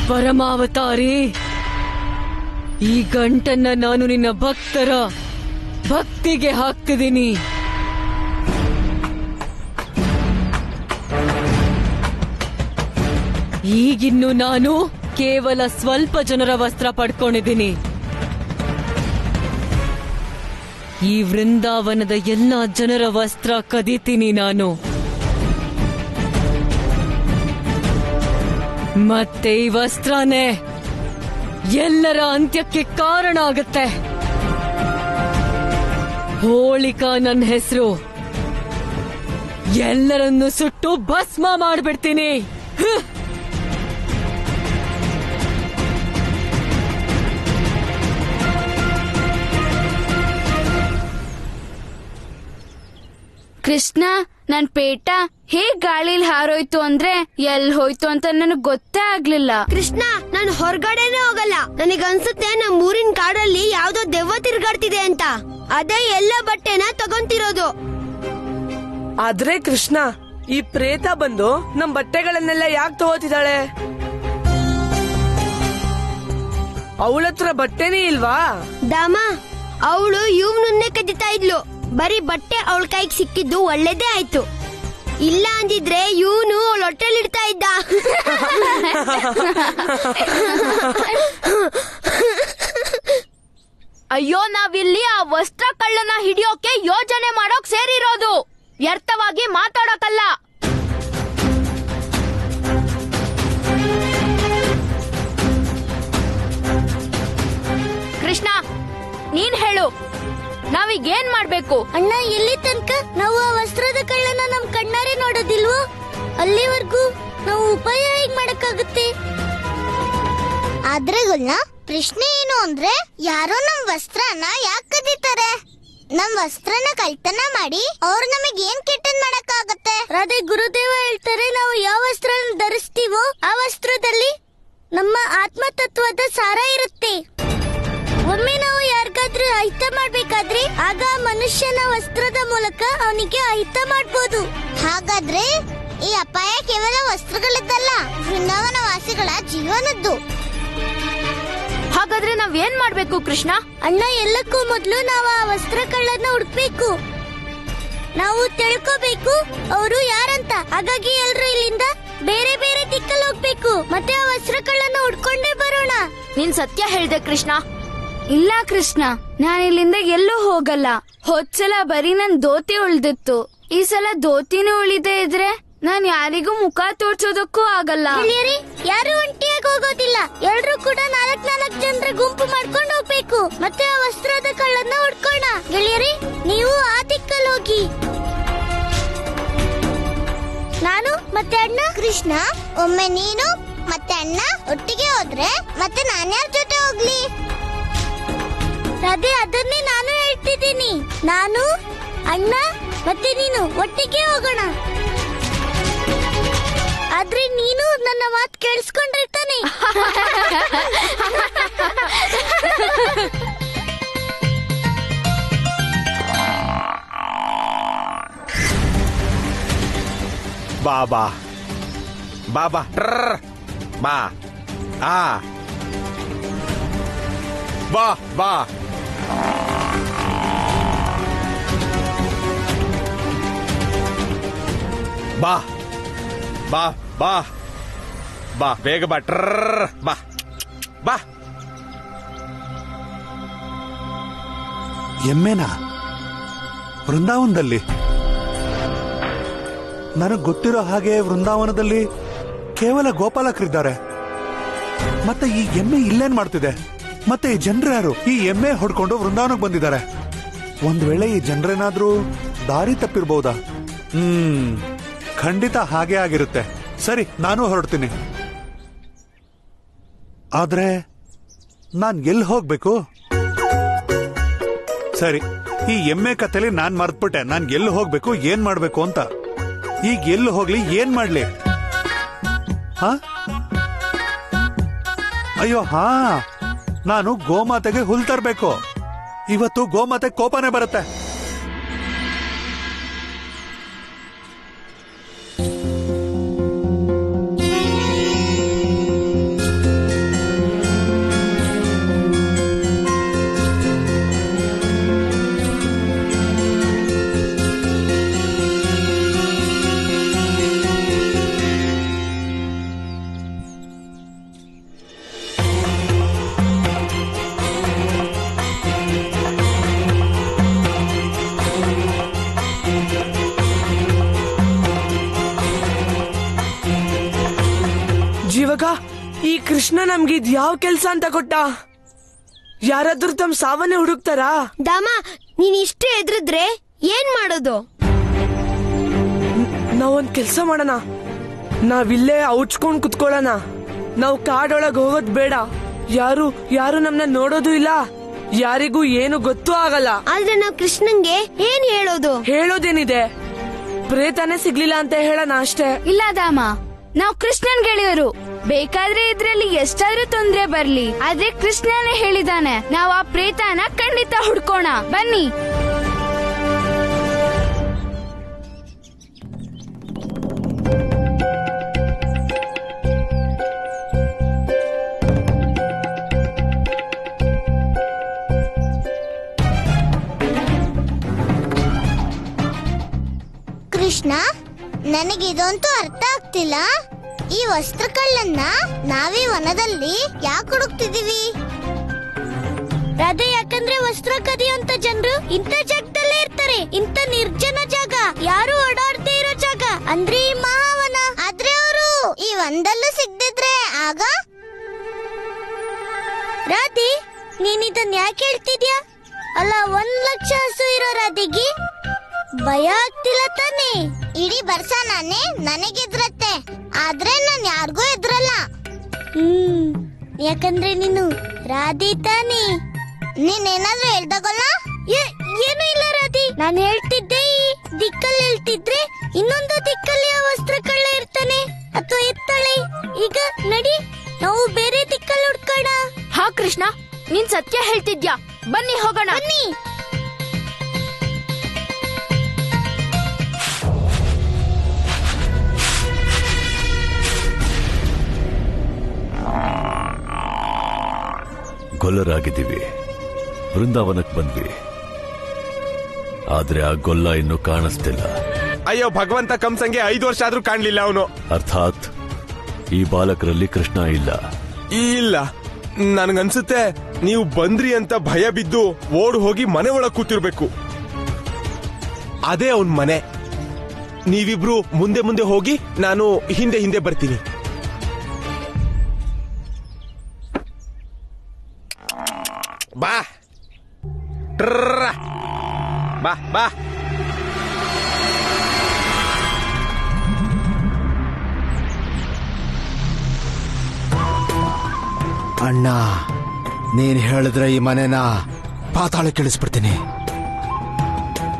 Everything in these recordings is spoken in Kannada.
ಪರಮಾವತಾರಿ, ಈ ಗಂಟನ್ನ ನಾನು ನಿನ್ನ ಭಕ್ತರ ಭಕ್ತಿಗೆ ಹಾಕ್ತಿದ್ದೀನಿ. ಈಗಿನ್ನು ನಾನು ಕೇವಲ ಸ್ವಲ್ಪ ಜನರ ವಸ್ತ್ರ ಪಡ್ಕೊಂಡಿದ್ದೀನಿ. ಈ ವೃಂದಾವನದ ಎಲ್ಲ ಜನರ ವಸ್ತ್ರ ಕದೀತೀನಿ ನಾನು. ಮತ್ತೆ ಈ ವಸ್ತ್ರನೇ ಎಲ್ಲರ ಅಂತ್ಯಕ್ಕೆ ಕಾರಣ ಆಗುತ್ತೆ. ಹೋಳಿಕಾ ನನ್ನ ಹೆಸರು. ಎಲ್ಲರನ್ನು ಸುಟ್ಟು ಭಸ್ಮ ಮಾಡ್ಬಿಡ್ತೀನಿ. ಕೃಷ್ಣ, ನನ್ ಪೇಟ ಹೇಗ್ ಗಾಳಿಲ್ ಹಾರೋಯ್ತು ಅಂದ್ರೆ ಎಲ್ ಹೋಯ್ತು ಅಂತ ನನಗ್ ಗೊತ್ತೇ ಆಗ್ಲಿಲ್ಲ. ಕೃಷ್ಣ, ನಾನು ಹೊರಗಡೆನೆ ಹೋಗಲ್ಲ. ನನಗನ್ಸುತ್ತೆ ನಮ್ಮ ಊರಿನ ಕಾಡಲ್ಲಿ ಯಾವ್ದೋ ದೆವ್ವ ತಿರ್ಗಾಡ್ತಿದೆ ಅಂತ. ಅದೇ ಎಲ್ಲ ಬಟ್ಟೆನ ತಗೊಂತಿರೋದು. ಆದ್ರೆ ಕೃಷ್ಣ, ಈ ಪ್ರೇತ ಬಂದು ನಮ್ ಬಟ್ಟೆಗಳನ್ನೆಲ್ಲ ಯಾಕೆ ತಗೋತಿದ್ದಾಳೆ? ಅವಳತ್ರ ಬಟ್ಟೆನೇ ಇಲ್ವಾ? ದಾಮ, ಅವಳು ಇವ್ನನ್ನೇ ಕದಿತಾ ಇದ್ಲು. ಬರೀ ಬಟ್ಟೆ ಅವಳ ಕೈಗೆ ಸಿಕ್ಕಿದ್ದು ಒಳ್ಳೇದೇ ಆಯ್ತು. ಇಲ್ಲ ಅಂದಿದ್ರೆ ಇವನು ಅವಳ ಹೊಟ್ಟೆಲಿ ಇಡ್ತಾ ಇದ್ದ. ಅಯ್ಯೋ, ನಾವಿಲ್ಲಿ ಆ ವಸ್ತ್ರ ಕಳ್ಳನ ಹಿಡಿಯೋಕೆ ಯೋಜನೆ ಮಾಡೋಕ್ ಸೇರಿರೋದು, ವ್ಯರ್ಥವಾಗಿ ಮಾತಾಡೋಕಲ್ಲ. ಕೃಷ್ಣ, ನೀನ್ ಹೇಳು, ನಾವೀಗೇನ್ ಮಾಡ್ಬೇಕು? ಅಣ್ಣ, ಎಲ್ಲಿ ತನಕ ನಾವು ಆ ವಸ್ತ್ರದ ಕಳ್ಳನ ನಮ್ ಕಣ್ಣಾರೆ ನೋಡೋದಿಲ್ವೋ ಅಲ್ಲಿವರೆಗೂ ನಾವು ಉಪಾಯ ಹೇಗ್ ಮಾಡಕ್ಕಾಗುತ್ತೆ? ಆದ್ರೆ ಗುಲ್ನ, ಪ್ರಶ್ನೆ ಏನು ಅಂದ್ರೆ, ಯಾರೋ ನಮ್ ವಸ್ತ್ರನ ಯಾಕೆ ಕದೀತಾರೆ? ನಮ್ ವಸ್ತ್ರನ ಕಳ್ತನ ಮಾಡಿ ಅವ್ರು ನಮಗ್ ಏನ್ ಕೆಟ್ಟದ್ ಮಾಡಕ್ಕಾಗತ್ತೆ? ಅದೇ ಗುರುದೇವ ಹೇಳ್ತಾರೆ, ನಾವು ಯಾವ ವಸ್ತ್ರ ಧರಿಸ್ತೀವೋ ಆ ವಸ್ತ್ರದಲ್ಲಿ ನಮ್ಮ ಆತ್ಮತತ್ವದ ಸಾರ ಇರುತ್ತೆ. ಒಮ್ಮೆ ನಾವು ಯಾರಿಗಾದ್ರೂ ಅಹಿತ ಮಾಡ್ಬೇಕಾದ್ರೆ ಆಗ ಮನುಷ್ಯನ ವಸ್ತ್ರದ ಮೂಲಕ ಅವನಿಗೆ ಅಹಿತ ಮಾಡ್ಬೋದು. ಹಾಗಾದ್ರೆ ಈ ಅಪಾಯ ಕೇವಲ ವಸ್ತ್ರಗಳದ್ದಲ್ಲ, ವೃಂದಾವನ ವಾಸಿಗಳ ಜೀವನದ್ದು. ಹಾಗಾದ್ರೆ ನಾವ್ ಏನ್ ಮಾಡ್ಬೇಕು ಕೃಷ್ಣ? ಅಣ್ಣ, ಎಲ್ಲಕ್ಕೂ ಮೊದಲು ನಾವು ಆ ವಸ್ತ್ರ ಕಳ್ಳನ್ನ ಹುಡುಕ್ಬೇಕು. ನಾವು ತಿಳ್ಕೋಬೇಕು ಅವರು ಯಾರಂತ. ಹಾಗಾಗಿ ಎಲ್ರು ಇಲ್ಲಿಂದ ಬೇರೆ ಬೇರೆ ದಿಕ್ಕಲ್ಲಿ ಹೋಗ್ಬೇಕು. ಮತ್ತೆ ಆ ವಸ್ತ್ರ ಕಳ್ಳನ್ನ ಹುಡ್ಕೊಂಡೇ ಬರೋಣ. ನೀನ್ ಸತ್ಯ ಹೇಳ್ದೆ ಕೃಷ್ಣ. ಇಲ್ಲ ಕೃಷ್ಣ, ನಾನು ಇಲ್ಲಿಂದ ಎಲ್ಲೂ ಹೋಗಲ್ಲ. ಹೋದ್ಸಲ ಬರೀ ನನ್ ಧೋತಿ ಉಳ್ದಿತ್ತು, ಈ ಸಲ ಧೋತಿನೂ ಉಳಿದೇ ಇದ್ರೆ ನಾನ್ ಯಾರಿಗೂ ಮುಖ ತೋರ್ಸೋದಕ್ಕೂ ಆಗಲ್ಲ. ಯಾರು ಒಂಟಿಯಾಗಿ ಹೋಗೋದಿಲ್ಲ, ಎಲ್ರು ಕೂಡ 4 ಜನರ ಗುಂಪು ಮಾಡ್ಕೊಂಡು ಹೋಗ್ಬೇಕು. ಮತ್ತೆ ಆ ವಸ್ತ್ರದ ಕಳ್ಳನ್ನ ಹುಡ್ಕೋಣ. ಗೆಳೆಯರಿ, ನೀವು ಆ ದಿಕ್ಕಲ್ಲಿ ಹೋಗಿ. ನಾನು ಮತ್ತೆ ಅಣ್ಣ. ಕೃಷ್ಣ, ಒಮ್ಮೆ ನೀನು ಮತ್ತೆ ಅಣ್ಣ ಒಟ್ಟಿಗೆ ಹೋದ್ರೆ ಮತ್ತೆ ನಾನ್ಯಾರ ಜೊತೆ ಹೋಗ್ಲಿ? ಅದೇ ಅದನ್ನೇ ನಾನು ಹೇಳ್ತಿದ್ದೀನಿ. ನಾನು, ಅಣ್ಣ ಮತ್ತೆ ನೀನು ಒಟ್ಟಿಗೆ ಹೋಗೋಣ. ಆದ್ರೆ ನೀನು ನನ್ನ ಮಾತು ಕೇಳಿಸ್ಕೊಂಡಿರ್ತಾನೆ. ಬಾಬಾ ಬಾಬಾ ಬಾ ಆ ಬಾ ಬಾ ಬಾ ಬಾ ಬಾ ಬಾ ಬೇಗ ಬಾ ಬಾ ಬಾ. ಎಮ್ಮೆನಾ ವೃಂದಾವನದಲ್ಲಿ? ನನಗ್ ಗೊತ್ತಿರೋ ಹಾಗೆ ವೃಂದಾವನದಲ್ಲಿ ಕೇವಲ ಗೋಪಾಲಕರಿದ್ದಾರೆ. ಮತ್ತೆ ಈ ಎಮ್ಮೆ ಇಲ್ಲೇನ್ ಮಾಡ್ತಿದೆ? ಮತ್ತೆ ಈ ಜನರು ಯಾರು? ಈ ಎಮ್ಮೆ ಹೊಡ್ಕೊಂಡು ವೃಂದಾವನಕ್ಕೆ ಬಂದಿದ್ದಾರೆ. ಒಂದ್ ವೇಳೆ ಈ ಜನರೇನಾದ್ರೂ ದಾರಿ ತಪ್ಪಿರ್ಬಹುದಾ? ಖಂಡಿತ ಹಾಗೆ ಆಗಿರುತ್ತೆ. ಸರಿ, ನಾನು ಹೊರಡ್ತೀನಿ. ಆದ್ರೆ ನಾನ್ ಎಲ್ಲಿ ಹೋಗ್ಬೇಕು? ಸರಿ, ಈ ಎಮ್ಮೆ ಕಥೆಲಿ ನಾನ್ ಮರ್ತ್ಬಿಟ್ಟೆ ನಾನ್ ಎಲ್ಲಿ ಹೋಗ್ಬೇಕು, ಏನ್ ಮಾಡ್ಬೇಕು ಅಂತ. ಈಗ ಎಲ್ಲಿ ಹೋಗ್ಲಿ, ಏನ್ ಮಾಡ್ಲಿ? ಹಾ, ಅಯ್ಯೋ ಹಾ, ನಾನು ಗೋಮಾತೆಗೆ ಹುಲ್ ತರ್ಬೇಕು. ಇವತ್ತು ಗೋಮಾತೆ ಕೋಪನೇ ಬರುತ್ತೆ. ಕೃಷ್ಣ ನಮ್ಗೆ ಇದ್ ಯಾವ ಕೆಲ್ಸ ಅಂತ ಕೊಟ್ಟ? ಯಾರಾದ್ರೂ ತಮ್ಮ ಸಾವನ್ನೇ ಹುಡುಕ್ತಾರಾ? ದಾಮ, ನೀನ್ ಇಷ್ಟು ಎದ್ರಿದ್ರೆ ಏನ್ ಮಾಡೋದು? ನಾವೊಂದ್ ಕೆಲ್ಸ ಮಾಡೋಣ, ನಾವಿಲ್ಲೇ ಔಚ್ಕೊಂಡ್ ಕುತ್ಕೊಳ್ಳೋಣ. ನಾವ್ ಕಾಡೊಳಗ್ ಹೋಗೋದ್ ಬೇಡ. ಯಾರು ನಮ್ನ ನೋಡೋದು ಇಲ್ಲ, ಯಾರಿಗೂ ಏನು ಗೊತ್ತೂ ಆಗಲ್ಲ. ಆದ್ರೆ ನಾವ್ ಕೃಷ್ಣನ್ಗೆ ಏನ್ ಹೇಳೋದು? ಹೇಳೋದೇನಿದೆ, ಪ್ರೇತನೇ ಸಿಗ್ಲಿಲ್ಲ ಅಂತ ಹೇಳೋಣ ಅಷ್ಟೇ. ಇಲ್ಲ ದಾಮ, ನಾವ್ ಕೃಷ್ಣನ್ ಗೆಳೆಯರು. ಬೇಕಾದ್ರೆ ಇದ್ರಲ್ಲಿ ಎಷ್ಟಾದ್ರೂ ತೊಂದ್ರೆ ಬರ್ಲಿ, ಆದ್ರೆ ಕೃಷ್ಣನೇ ಹೇಳಿದಾನೆ, ನಾವ್ ಆ ಪ್ರೇತನ ಖಂಡಿತ ಹುಡ್ಕೋಣ. ಬನ್ನಿ. ಕೃಷ್ಣ, ನನಗಿದಂತೂ ಅರ್ಥ ಆಗ್ತಿಲ್ಲ. ಈ ವಸ್ತ್ರಕಳ್ಳನ್ನ ನಾವೀ ವನದಲ್ಲಿ ಯಾಕೆ ಹುಡುಕ್ತಿದೀವಿ? ರಾಧೆ, ಯಾಕಂದ್ರೆ ವಸ್ತ್ರ ಕದಿಯುವಂತ ಜನರು ಇಂಥ ಜಾಗದಲ್ಲೇ ಇರ್ತಾರೆ. ಇಂಥ ನಿರ್ಜನ ಜಾಗ, ಯಾರು ಓಡಾಡ್ತಾ ಇರೋ ಜಾಗ ಅಂದ್ರೆ ಈ ಮಹಾವನ. ಆದ್ರೆ ಅವರು ಈ ವನದಲ್ಲೂ ಸಿಗ್ದಿದ್ರೆ ಆಗ? ರಾಧೆ, ನೀನಿದನ್ ಯಾಕೆ ಹೇಳ್ತಿದ್ಯಾ? ಅಲ್ಲ, 1,00,000 ಹಸು ಇರೋ ರಾಧೆಗೆ ಭಯ ಆಗ್ತಿಲ್ಲ ತಾನೆ? ಇಡೀ ಬರ್ಸ ನಾನೇ ನನಗೆದ್ರತ್ತೆ, ಆದ್ರೆ ನಾನ್ ಯಾರಿಗೂ ಎದ್ರಲ್ಲ. ಯಾಕಂದ್ರೆ ನೀನು ರಾಧೆ ತಾನೆ. ನೀನೇನಾದ್ರೂ ಹೇಳ್ದಾಗಲ್ಲ? ಏನೂ ಇಲ್ಲ ರಾಧೆ, ನಾನು ಹೇಳ್ತಿದ್ದೆ ಈ ದಿಕ್ಕಲ್ಲಿ ಹೇಳ್ತಿದ್ರೆ ಇನ್ನೊಂದು ದಿಕ್ಕಲ್ಲಿ ಆ ವಸ್ತ್ರ ಕಳ್ಳ ಇರ್ತಾನೆ ಅಥವಾ ಇರ್ತಾಳೆ. ಈಗ ನಡಿ, ನಾವು ಬೇರೆ ದಿಕ್ಕಲ್ಲಿ ಹುಡ್ಕೋಣ. ಹಾ ಕೃಷ್ಣ, ನೀನ್ ಸತ್ಯ ಹೇಳ್ತಿದ್ಯಾ. ಬನ್ನಿ ಹೋಗೋಣ. ಬನ್ನಿ. ಗೊಲ್ಲರಾಗಿದ್ದೀವಿ, ವೃಂದಾವನಕ್ಕೆ ಬಂದ್ವಿ. ಆದ್ರೆ ಆ ಗೊಲ್ಲ ಇನ್ನು ಕಾಣಿಸ್ತಿಲ್ಲ. ಅಯ್ಯೋ ಭಗವಂತ, ಕಂಸಂಗೆ 5 ವರ್ಷ ಆದ್ರೂ ಕಾಣ್ಲಿಲ್ಲ ಅವನು. ಅರ್ಥಾತ್ ಈ ಬಾಲಕರಲ್ಲಿ ಕೃಷ್ಣ ಇಲ್ಲ. ಇಲ್ಲ, ನನ್ಗನ್ಸುತ್ತೆ ನೀವು ಬಂದ್ರಿ ಅಂತ ಭಯ ಬಿದ್ದು ಓಡ್ ಹೋಗಿ ಮನೆ ಒಳಗ್ ಕೂತಿರ್ಬೇಕು. ಅದೇ ಅವನ್ ಮನೆ. ನೀವಿಬ್ರು ಮುಂದೆ ಮುಂದೆ ಹೋಗಿ, ನಾನು ಹಿಂದೆ ಹಿಂದೆ ಬರ್ತೀನಿ. ಬಾ ಬಾ ಬಾ. ಅಣ್ಣ, ನೀನ್ ಹೇಳಿದ್ರೆ ಈ ಮನೆನ ಪಾತಾಳಕ್ಕೆ ಇಳಿಸ್ಬಿಡ್ತೀನಿ.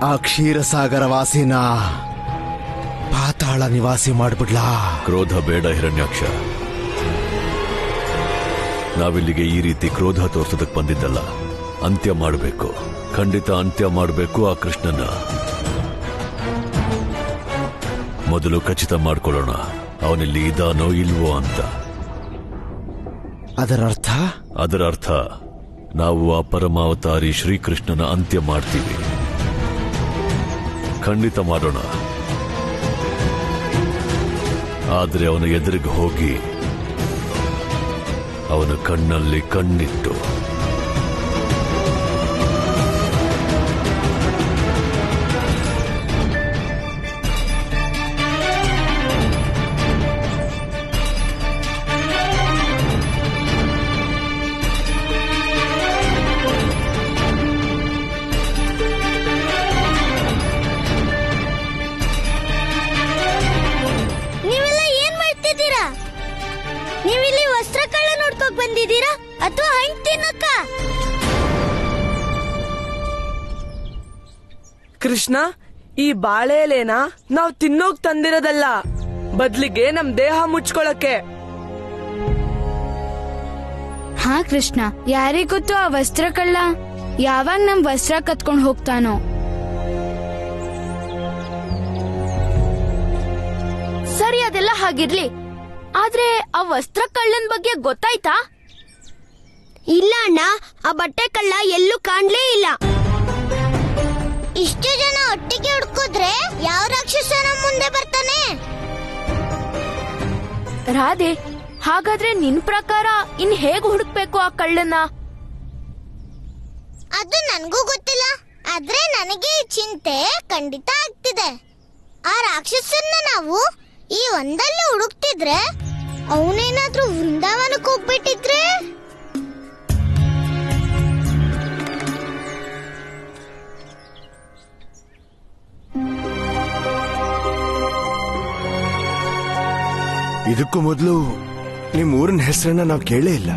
ಆ ಕ್ಷೀರಸಾಗರ ವಾಸಿನ ಪಾತಾಳ ನಿವಾಸಿ ಮಾಡ್ಬಿಡ್ಲಾ? ಕ್ರೋಧ ಬೇಡ ಹಿರಣ್ಯಾಕ್ಷ. ನಾವಿಲ್ಲಿಗೆ ಈ ರೀತಿ ಕ್ರೋಧ ತೋರ್ಸೋದಕ್ ಬಂದಿದ್ದಲ್ಲ. ಅಂತ್ಯ ಮಾಡಬೇಕು, ಖಂಡಿತ ಅಂತ್ಯ ಮಾಡಬೇಕು ಆ ಕೃಷ್ಣನ. ಮೊದಲು ಖಚಿತ ಮಾಡ್ಕೊಳ್ಳೋಣ ಅವನಿಲ್ಲಿ ಇದಾನೋ ಇಲ್ವೋ ಅಂತ. ಅದರ ಅರ್ಥ ನಾವು ಆ ಪರಮಾವತಾರಿ ಶ್ರೀಕೃಷ್ಣನ ಅಂತ್ಯ ಮಾಡ್ತೀವಿ. ಖಂಡಿತ ಮಾಡೋಣ. ಆದ್ರೆ ಅವನ ಎದುರಿಗೆ ಹೋಗಿ ಅವನ ಕಣ್ಣಲ್ಲಿ ಕಣ್ಣಿಟ್ಟು ಬಂದಿದ್ದೀರಾ ಅಥವಾ ಹಣ್ಣು ತಿನ್ನಕ್ಕ? ಕೃಷ್ಣ, ಈ ಬಾಳೆ ಎಲೆನ ನಾವ್ ತಿನ್ನೋಕ್ ತಂದಿರೋದಲ್ಲ, ಬದ್ಲಿಗೆ ನಮ್ ದೇಹ ಮುಚ್ಕೊಳಕ್ಕೆ. ಹಾ ಕೃಷ್ಣ, ಯಾರಿಗೊತ್ತು ಆ ವಸ್ತ್ರ ಕಳ್ಳ ಯಾವಾಗ ನಮ್ ವಸ್ತ್ರ ಕತ್ಕೊಂಡ್ ಹೋಗ್ತಾನೋ. ಸರಿ, ಅದೆಲ್ಲ ಹಾಗಿರ್ಲಿ. ಆದ್ರೆ ಆ ವಸ್ತ್ರ ಕಳ್ಳನ್ ಬಗ್ಗೆ ಗೊತ್ತಾಯ್ತಾ? ಇಲ್ಲ ಅಣ್ಣ, ಆ ಬಟ್ಟೆ ಕಳ್ಳ ಎಲ್ಲೂ ಕಾಣ್ಲೇ ಇಲ್ಲ. ಇಷ್ಟು ಜನ ಒಟ್ಟಿಗೆ ಹುಡ್ಕಿದ್ರೆ ಯಾವ ರಾಕ್ಷಸ ನಮ್ ಮುಂದೆ ಬರ್ತಾನೆ? ರಾಧೆ, ಹಾಗಾದ್ರೆ ನಿನ್ ಪ್ರಕಾರ ಇನ್ ಹೇಗ್ ಹುಡುಕ್ಬೇಕು ಆ ಕಳ್ಳನ? ಅದು ನನ್ಗೂ ಗೊತ್ತಿಲ್ಲ, ಆದ್ರೆ ನನಗೆ ಈ ಚಿಂತೆ ಖಂಡಿತ ಆಗ್ತಿದೆ. ಆ ರಾಕ್ಷಸನ್ನ ನಾವು ಈ ಒಂದಲ್ಲಿ ಹುಡುಕ್ತಿದ್ರೆ ಅವನೇನಾದ್ರೂ ವೃಂದಾವನಕ್ಕೆ ಹೋಗ್ಬಿಟ್ಟಿದ್ರೆ? ಇದಕ್ಕೂ ಮೊದಲು ನಿಮ್ ಊರಿನ ಹೆಸರನ್ನ ನಾವು ಕೇಳೇ ಇಲ್ಲ.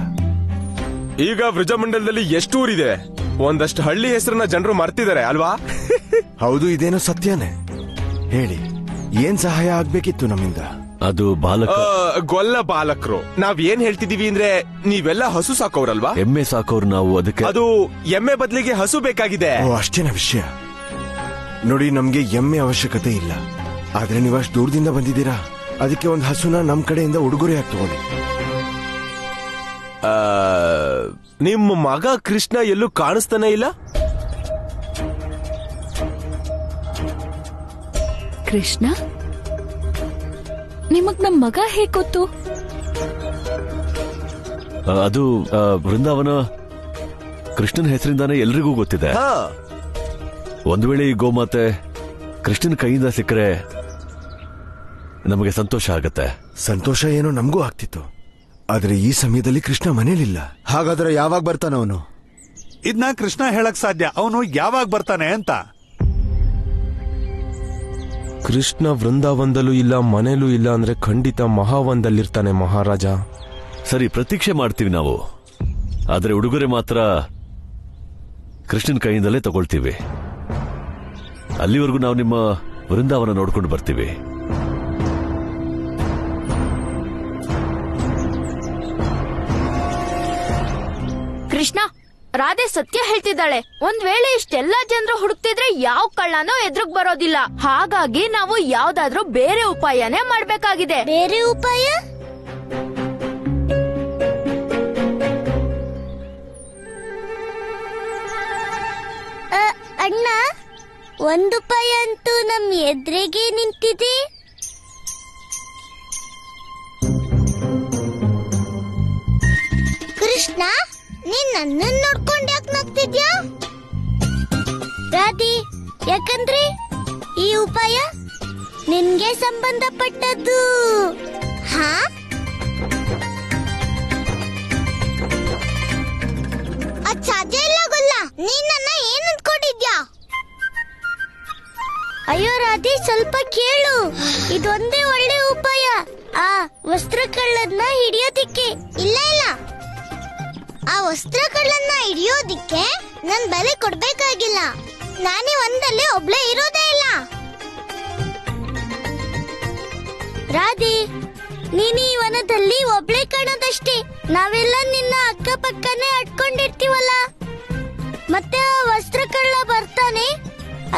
ಈಗ ವ್ರಜಮಂಡಲದಲ್ಲಿ ಎಷ್ಟು ಊರಿದೆ? ಒಂದಷ್ಟು ಹಳ್ಳಿ ಹೆಸರನ್ನ ಜನರು ಮರ್ತಿದ್ದಾರೆ ಅಲ್ವಾ? ಹೌದು, ಇದೇನೋ ಸತ್ಯನೇ. ಹೇಳಿ, ಏನ್ ಸಹಾಯ ಆಗ್ಬೇಕಿತ್ತು ನಮ್ಮಿಂದ? ಅದು ಬಾಲಕ ಗೊಲ್ಲ ಬಾಲಕರು. ನಾವ್ ಏನ್ ಹೇಳ್ತಿದೀವಿ ಅಂದ್ರೆ, ನೀವೆಲ್ಲ ಹಸು ಸಾಕೋರಲ್ವಾ? ಎಮ್ಮೆ ಸಾಕೋರು ನಾವು. ಅದಕ್ಕೆ ಅದು ಎಮ್ಮೆ ಬದಲಿಗೆ ಹಸು ಬೇಕಾಗಿದೆ. ಓ, ಅಷ್ಟೇನ ವಿಷಯ. ನೋಡಿ, ನಮ್ಗೆ ಎಮ್ಮೆ ಅವಶ್ಯಕತೆ ಇಲ್ಲ. ಆದ್ರೆ ನೀವಷ್ಟು ದೂರದಿಂದ ಬಂದಿದ್ದೀರಾ, ಅದಕ್ಕೆ ಒಂದು ಹಸುನ ನಮ್ ಕಡೆಯಿಂದ ಉಡುಗೊರೆಯಾಗಿ ತಗೊಳ್ಳಿ. ನಿಮ್ಮ ಮಗ ಕೃಷ್ಣ ಎಲ್ಲೂ ಕಾಣಿಸ್ತಾನೆ ಇಲ್ಲ. ಕೃಷ್ಣ, ನಿಮಗ್ ನಮ್ ಮಗ ಹೇಗ್ ಗೊತ್ತು? ಅದು ವೃಂದಾವನ ಕೃಷ್ಣನ ಹೆಸರಿಂದಾನೇ ಎಲ್ರಿಗೂ ಗೊತ್ತಿದೆ. ಒಂದು ವೇಳೆ ಈ ಗೋಮಾತೆ ಕೃಷ್ಣನ ಕೈಯಿಂದ ಸಿಕ್ಕರೆ ನಮಗೆ ಸಂತೋಷ ಆಗತ್ತೆ. ಸಂತೋಷ ಏನೋ ನಮಗೂ ಆಗ್ತಿತ್ತು, ಆದ್ರೆ ಈ ಸಮಯದಲ್ಲಿ ಕೃಷ್ಣ ಮನೇಲಿಲ್ಲ. ಹಾಗಾದ್ರೆ ಯಾವಾಗ ಬರ್ತಾನ ಅವನು? ಇದನ್ನ ಕೃಷ್ಣ ಹೇಳಕ್ ಸಾಧ್ಯ, ಅವನು ಯಾವಾಗ ಬರ್ತಾನೆ ಅಂತ. ಕೃಷ್ಣ ವೃಂದಾವನದಲ್ಲೂ ಇಲ್ಲ, ಮನೇಲೂ ಇಲ್ಲ ಅಂದ್ರೆ ಖಂಡಿತ ಮಹಾವನದಲ್ಲಿರ್ತಾನೆ ಮಹಾರಾಜ. ಸರಿ, ಪ್ರತೀಕ್ಷೆ ಮಾಡ್ತೀವಿ ನಾವು. ಆದ್ರೆ ಉಡುಗೊರೆ ಮಾತ್ರ ಕೃಷ್ಣನ ಕೈಯಿಂದಲೇ ತಗೊಳ್ತೀವಿ. ಅಲ್ಲಿವರೆಗೂ ನಾವು ನಿಮ್ಮ ವೃಂದಾವನ ನೋಡ್ಕೊಂಡು ಬರ್ತೀವಿ. ಕೃಷ್ಣ, ರಾಧೆ ಸತ್ಯ ಹೇಳ್ತಿದ್ದಾಳೆ. ಒಂದ್ ವೇಳೆ ಇಷ್ಟೆಲ್ಲಾ ಜನರು ಹುಡುಕ್ತಿದ್ರೆ ಯಾವ ಕಳ್ಳನೋ ಎದುರುಗ್ ಬರೋದಿಲ್ಲ. ಹಾಗಾಗಿ ನಾವು ಯಾವ್ದಾದ್ರೂ ಬೇರೆ ಉಪಾಯನೇ ಮಾಡ್ಬೇಕಾಗಿದೆ. ಬೇರೆ ಉಪಾಯ? ಅಣ್ಣ, ಒಂದು ಉಪಾಯ ಅಂತೂ ನಮ್ ಎದುರಿಗೆ ನಿಂತಿದೆ. ಕೃಷ್ಣ, ನೀನ್ ನನ್ನನ್ನು ನೋಡ್ಕೊಂಡು ಯಾಕೆ ನಗ್ತಿದ್ಯಾ? ರಾಧಿ, ಯಾಕಂದ್ರೆ ಈ ಉಪಾಯ ನಿನ್ಗೆ ಸಂಬಂಧಪಟ್ಟದ್ದು. ಹಾ, ಅದ್ ಸಾಧ್ಯ ಇಲ್ಲ ಗೊಲ್ಲ. ನೀನ್ ನನ್ನ ಏನ್ ಅಂದ್ಕೊಂಡಿದ್ಯಾ? ಅಯ್ಯೋ ರಾಧಿ, ಸ್ವಲ್ಪ ಕೇಳು. ಇದೊಂದೇ ಒಳ್ಳೆ ಉಪಾಯ ಆ ವಸ್ತ್ರ ಕಳ್ಳನ್ನ ಹಿಡಿಯೋದಿಕ್ಕೆ. ಇಲ್ಲ ಇಲ್ಲ, ಆ ವಸ್ತ್ರ ಕಳ್ಳನ್ನ ಹಿಡಿಯೋದಿಕ್ಕೆ ನನ್ ಬಲೆ ಕೊಡ್ಬೇಕಾಗಿಲ್ಲ. ನಾನೇ ಒಂದಲ್ಲಿ ಒಬ್ಳೆ ಇರೋದೇ ಇಲ್ಲ. ರಾಧಿ, ನೀನು ಈ ವನದಲ್ಲಿ ಒಬ್ಳೆ ಕಾಣೋದಷ್ಟೇ. ನಾವೆಲ್ಲ ನಿನ್ನ ಅಕ್ಕಪಕ್ಕನೇ ಅಟ್ಕೊಂಡಿರ್ತೀವಲ್ಲ. ಮತ್ತೆ ಆ ವಸ್ತ್ರ ಕಳ್ಳ ಬರ್ತಾನೆ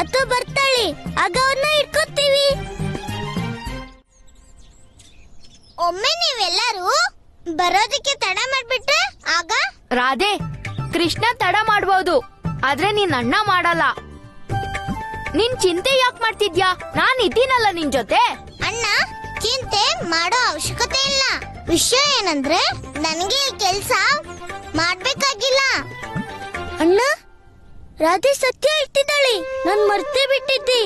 ಅಥವಾ ಬರ್ತಾಳೆ, ಆಗ ಅವನ್ನ ಇಟ್ಕೋತೀವಿ. ಒಮ್ಮೆ ನೀವೆಲ್ಲರೂ ಬರೋದಕ್ಕೆ ತಡ ಮಾಡ್ಬಿಟ್ರೆ ಆಗ? ರಾಧೆ, ಕೃಷ್ಣ ತಡ ಮಾಡ್ಬೋದು, ಆದ್ರೆ ನೀನ್ ಅಣ್ಣ ಮಾಡಲ್ಲ. ನಿನ್ ಚಿಂತೆ ಯಾಕೆ ಮಾಡ್ತಿದ್ಯಾ? ನಾನ್ ಇದ್ದೀನಲ್ಲ ನಿನ್ ಜೊತೆ. ಅಣ್ಣ, ಚಿಂತೆ ಮಾಡೋ ಅವಶ್ಯಕತೆ ಇಲ್ಲ. ವಿಷಯ ಏನಂದ್ರೆ, ನನಗೆ ಈ ಕೆಲ್ಸ ಮಾಡ್ಬೇಕಾಗಿಲ್ಲ. ಅಣ್ಣ, ರಾಧೆ ಸತ್ಯ ಹೇಳ್ತಿದ್ದಾಳೆ. ನಾನ್ ಮರ್ತೇ ಬಿಟ್ಟಿದ್ದೆ.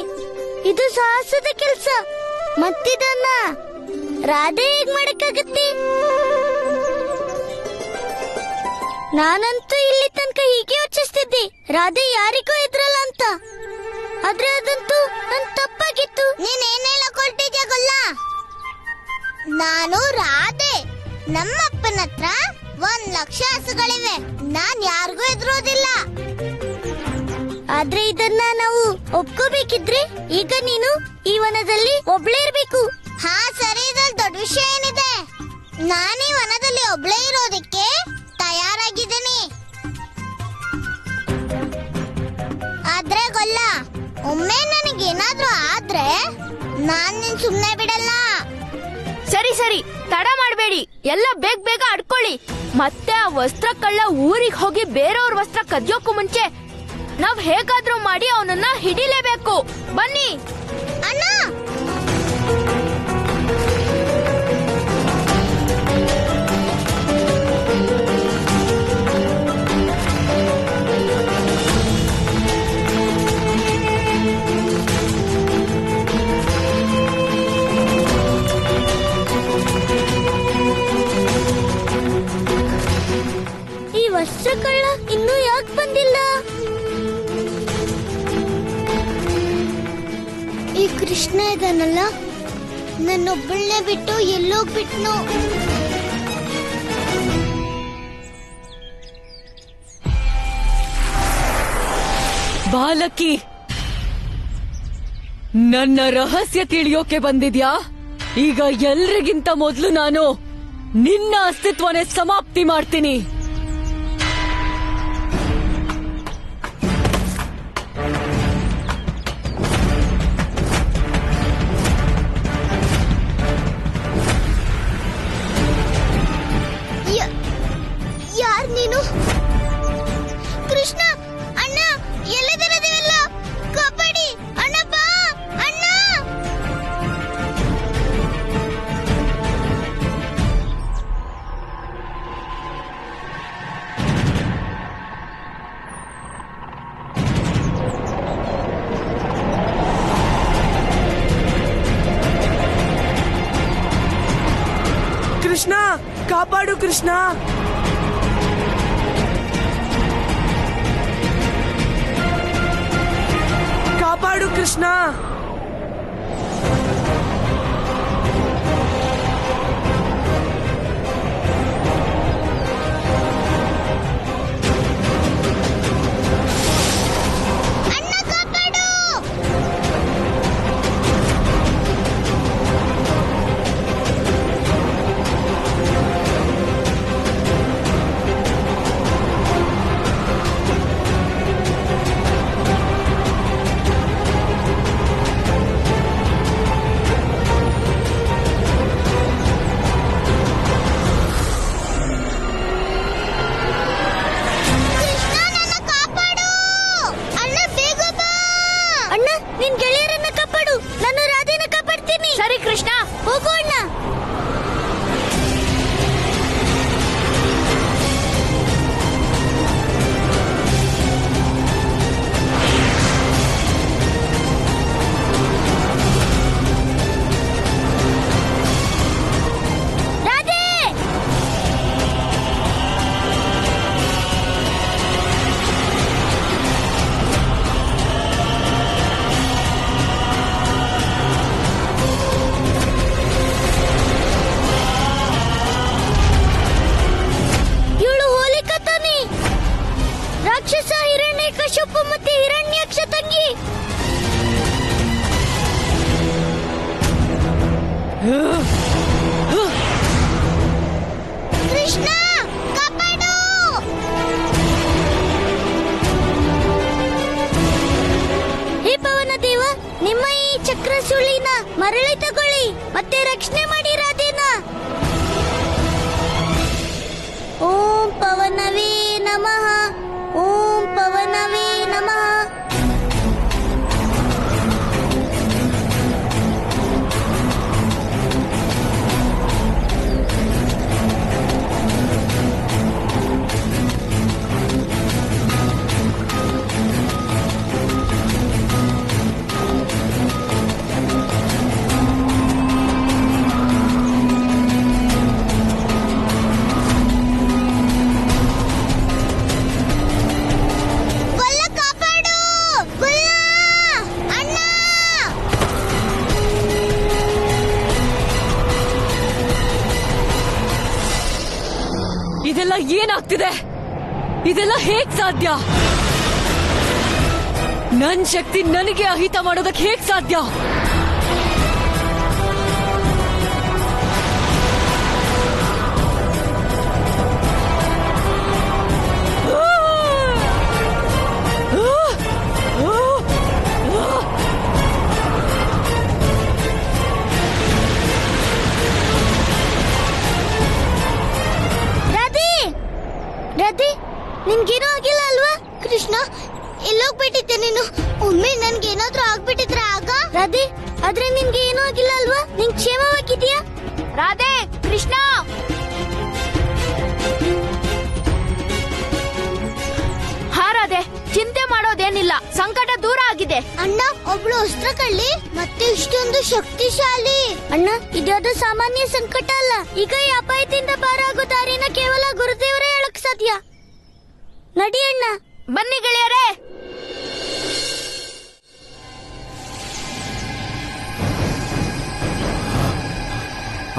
ಇದು ಸಾಹಸದ ಕೆಲ್ಸ. ಮತ್ತಿದನ್ನ ರಾಧೆ ಹೇಗ್ ಮಾಡಕ್ಕಾಗತ್ತೆ? ನಾನಂತೂ ಇಲ್ಲಿ ತನಕ ಹೀಗೆ ಯೋಚಿಸ್ತಿದ್ದೆ, ರಾಧೆ ಯಾರಿಗೂ ಇದ್ರಲ್ಲ ಅಂತ. ಆದ್ರೆ ಅದಂತೂ ನನ್ ತಪ್ಪಾಗಿತ್ತು. ನೀನ್ ಏನ್ ಹೇಳಕ್ ಹೊರಟಿದ್ಯಾ ಗೊಲ್ಲ? ನಾನು ರಾಧೆ. ನಮ್ಮಪ್ಪನ ಹತ್ರ 1,00,000 ಹಸುಗಳಿವೆ. ನಾನ್ ಯಾರಿಗೂ ಎದುರೋದಿಲ್ಲ. ಆದ್ರೆ ಇದನ್ನ ನಾವು ಒಪ್ಕೋಬೇಕಿದ್ರೆ ಈಗ ನೀನು ಈ ವನದಲ್ಲಿ ಒಬ್ಳೇ ಇರ್ಬೇಕು. ಹಾ ಸರಿ, ಇದ್ರಲ್ಲಿ ದೊಡ್ಡ ವಿಷಯ ಏನಿದೆ? ನಾನೀ ವನದಲ್ಲಿ ಒಬ್ಳೇ ಇರೋದಕ್ಕೆ ತಯಾರಾಗಿದ್ದೀನಿ. ಆದ್ರೆ ಗೊಲ್ಲ, ಒಮ್ಮೆ ನನಗೇನಾದ್ರೂ ಆದ್ರೆ ನಾನ್ ನಿನ್ ಸುಮ್ನೆ ಬಿಡಲ್ಲ. ಸರಿ ಸರಿ, ತಡ ಮಾಡ್ಬೇಡಿ. ಎಲ್ಲ ಬೇಗ ಬೇಗ ಅಡ್ಕೊಳ್ಳಿ. ಮತ್ತೆ ಆ ವಸ್ತ್ರ ಕಳ್ಳ ಊರಿಗೆ ಹೋಗಿ ಬೇರೆಯವ್ರ ವಸ್ತ್ರ ಕದಿಯೋಕ್ಕೂ ಮುಂಚೆ ನಾವ್ ಹೇಗಾದ್ರೂ ಮಾಡಿ ಅವನನ್ನ ಹಿಡಿಲೇಬೇಕು. ಬನ್ನಿ ಅಣ್ಣ. ವಸ್ತ್ರ ಕಳ್ಳ ಇನ್ನೂ ಯಾಕೆ ಬಂದಿಲ್ಲ? ಈ ಕೃಷ್ಣ ಇದಾನಲ್ಲ, ನನ್ನೊಬ್ಬಳನ್ನೇ ಬಿಟ್ಟು ಎಲ್ಲೋಗ್ಬಿಟ್ನು. ಬಾಲಕಿ, ನನ್ನ ರಹಸ್ಯ ತಿಳಿಯೋಕೆ ಬಂದಿದ್ಯಾ? ಈಗ ಎಲ್ರಿಗಿಂತ ಮೊದಲು ನಾನು ನಿನ್ನ ಅಸ್ತಿತ್ವನೇ ಸಮಾಪ್ತಿ ಮಾಡ್ತೀನಿ. ಯಾರ್ ನೀನು? ಕೃಷ್ಣ ಅಣ್ಣ, ಎಲ್ಲಿದ್ದೀರದಿವೆಲ್ಲ? ಕಾಪಾಡಿ ಅಣ್ಣ, ಬಾ ಅಣ್ಣ. ಕೃಷ್ಣ, ಕಾಪಾಡು ಕೃಷ್ಣ. ಕಾಪಾಡು ಕೃಷ್ಣ. ಅಣ್ಣ ಕಾಪಾಡು. ಕೃಷ್ಣ ಕಾಪಾಡು. ಹೇ ಪವನ ದೇವ, ನಿಮ್ಮ ಈ ಚಕ್ರ ಸುಳಿನ ಮರಳಿ ತಗೊಳ್ಳಿ ಮತ್ತೆ ರಕ್ಷಣೆ ಮಾಡಿ ರಾಧೇನ. ಓಂ ಪವನವೇ ನಮಃ, ಓಂ ಪವನವೇ ನಮಃ. ಇದೆಲ್ಲ ಏನಾಗ್ತಿದೆ? ಇದೆಲ್ಲ ಹೇಗ್ ಸಾಧ್ಯ? ನನ್ ಶಕ್ತಿ ನನಗೆ ಅಹಿತ ಮಾಡೋದಕ್ಕೆ ಹೇಗ್ ಸಾಧ್ಯ? ನಿನ್ಗೇನೋ ಆಗಿಲ್ಲ ಅಲ್ವಾ? ಕೃಷ್ಣ, ಎಲ್ಲೋಗ್ಬಿಟ್ಟಿದ್ದೆ ನೀನು? ಒಮ್ಮೆ ನನ್ಗೇನಾದ್ರೂ ಆಗ್ಬಿಟ್ಟಿದ್ರೆ ಆಗ? ರಾಧೆ, ಆದ್ರೆ ನಿನ್ಗೆ ಏನೂ ಆಗಿಲ್ಲ ಅಲ್ವಾ? ನಿನ್ ಕ್ಷೇಮವಾಗಿದ್ಯಾ? ರಾಧೆ, ಕೃಷ್ಣ, ಹಾ ರಾಧೆ, ಚಿಂತೆ ಮಾಡೋದೇನಿಲ್ಲ, ಸಂಕಟ ದೂರ ಆಗಿದೆ. ಅಣ್ಣ, ಒಬ್ಳು ಅಸ್ತ್ರ ಕಳ್ಳಿ ಮತ್ತೆ ಇಷ್ಟೊಂದು ಶಕ್ತಿಶಾಲಿ. ಅಣ್ಣ, ಇದ್ಯಾವುದು ಸಾಮಾನ್ಯ ಸಂಕಟ ಅಲ್ಲ. ಈಗ ಈ ಅಪಾಯದಿಂದ ಪಾರಾಗೋ ದಾರಿನ ಕೇವಲ ಗುರುದೇವರೇ ಹೇಳಕ್ ಸಾಧ್ಯ. ನಡಿಯಣ್ಣ. ಬನ್ನಿ ಗೆಳೆಯರೇ.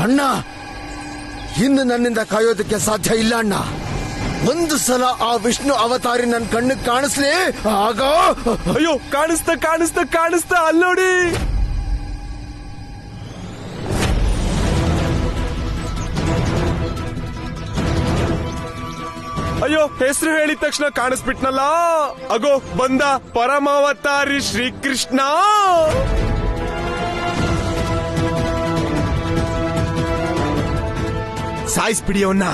ಅಣ್ಣ, ಇನ್ನು ನನ್ನಿಂದ ಕಾಯೋದಕ್ಕೆ ಸಾಧ್ಯ ಇಲ್ಲ ಅಣ್ಣ. ಒಂದು ಸಲ ಆ ವಿಷ್ಣು ಅವತಾರಿ ನನ್ನ ಕಣ್ಣಿಗೆ ಕಾಣಿಸ್ಲಿ, ಆಗ ಅಯ್ಯೋ ಕಾಣಿಸ್ತಾ ಕಾಣಿಸ್ತಾ ಕಾಣಿಸ್ತಾ ಅಲ್ಲೋಡಿ. ಅಯ್ಯೋ ಹೆಸರು ಹೇಳಿದ ತಕ್ಷಣ ಕಾಣಿಸ್ಬಿಟ್ನಲ್ಲ. ಅಗೋ ಬಂದ ಪರಮಾವತಾರಿ ಶ್ರೀಕೃಷ್ಣ. ಸಾಯಿಸ್ಬಿಡಿ ಅವನ್ನ,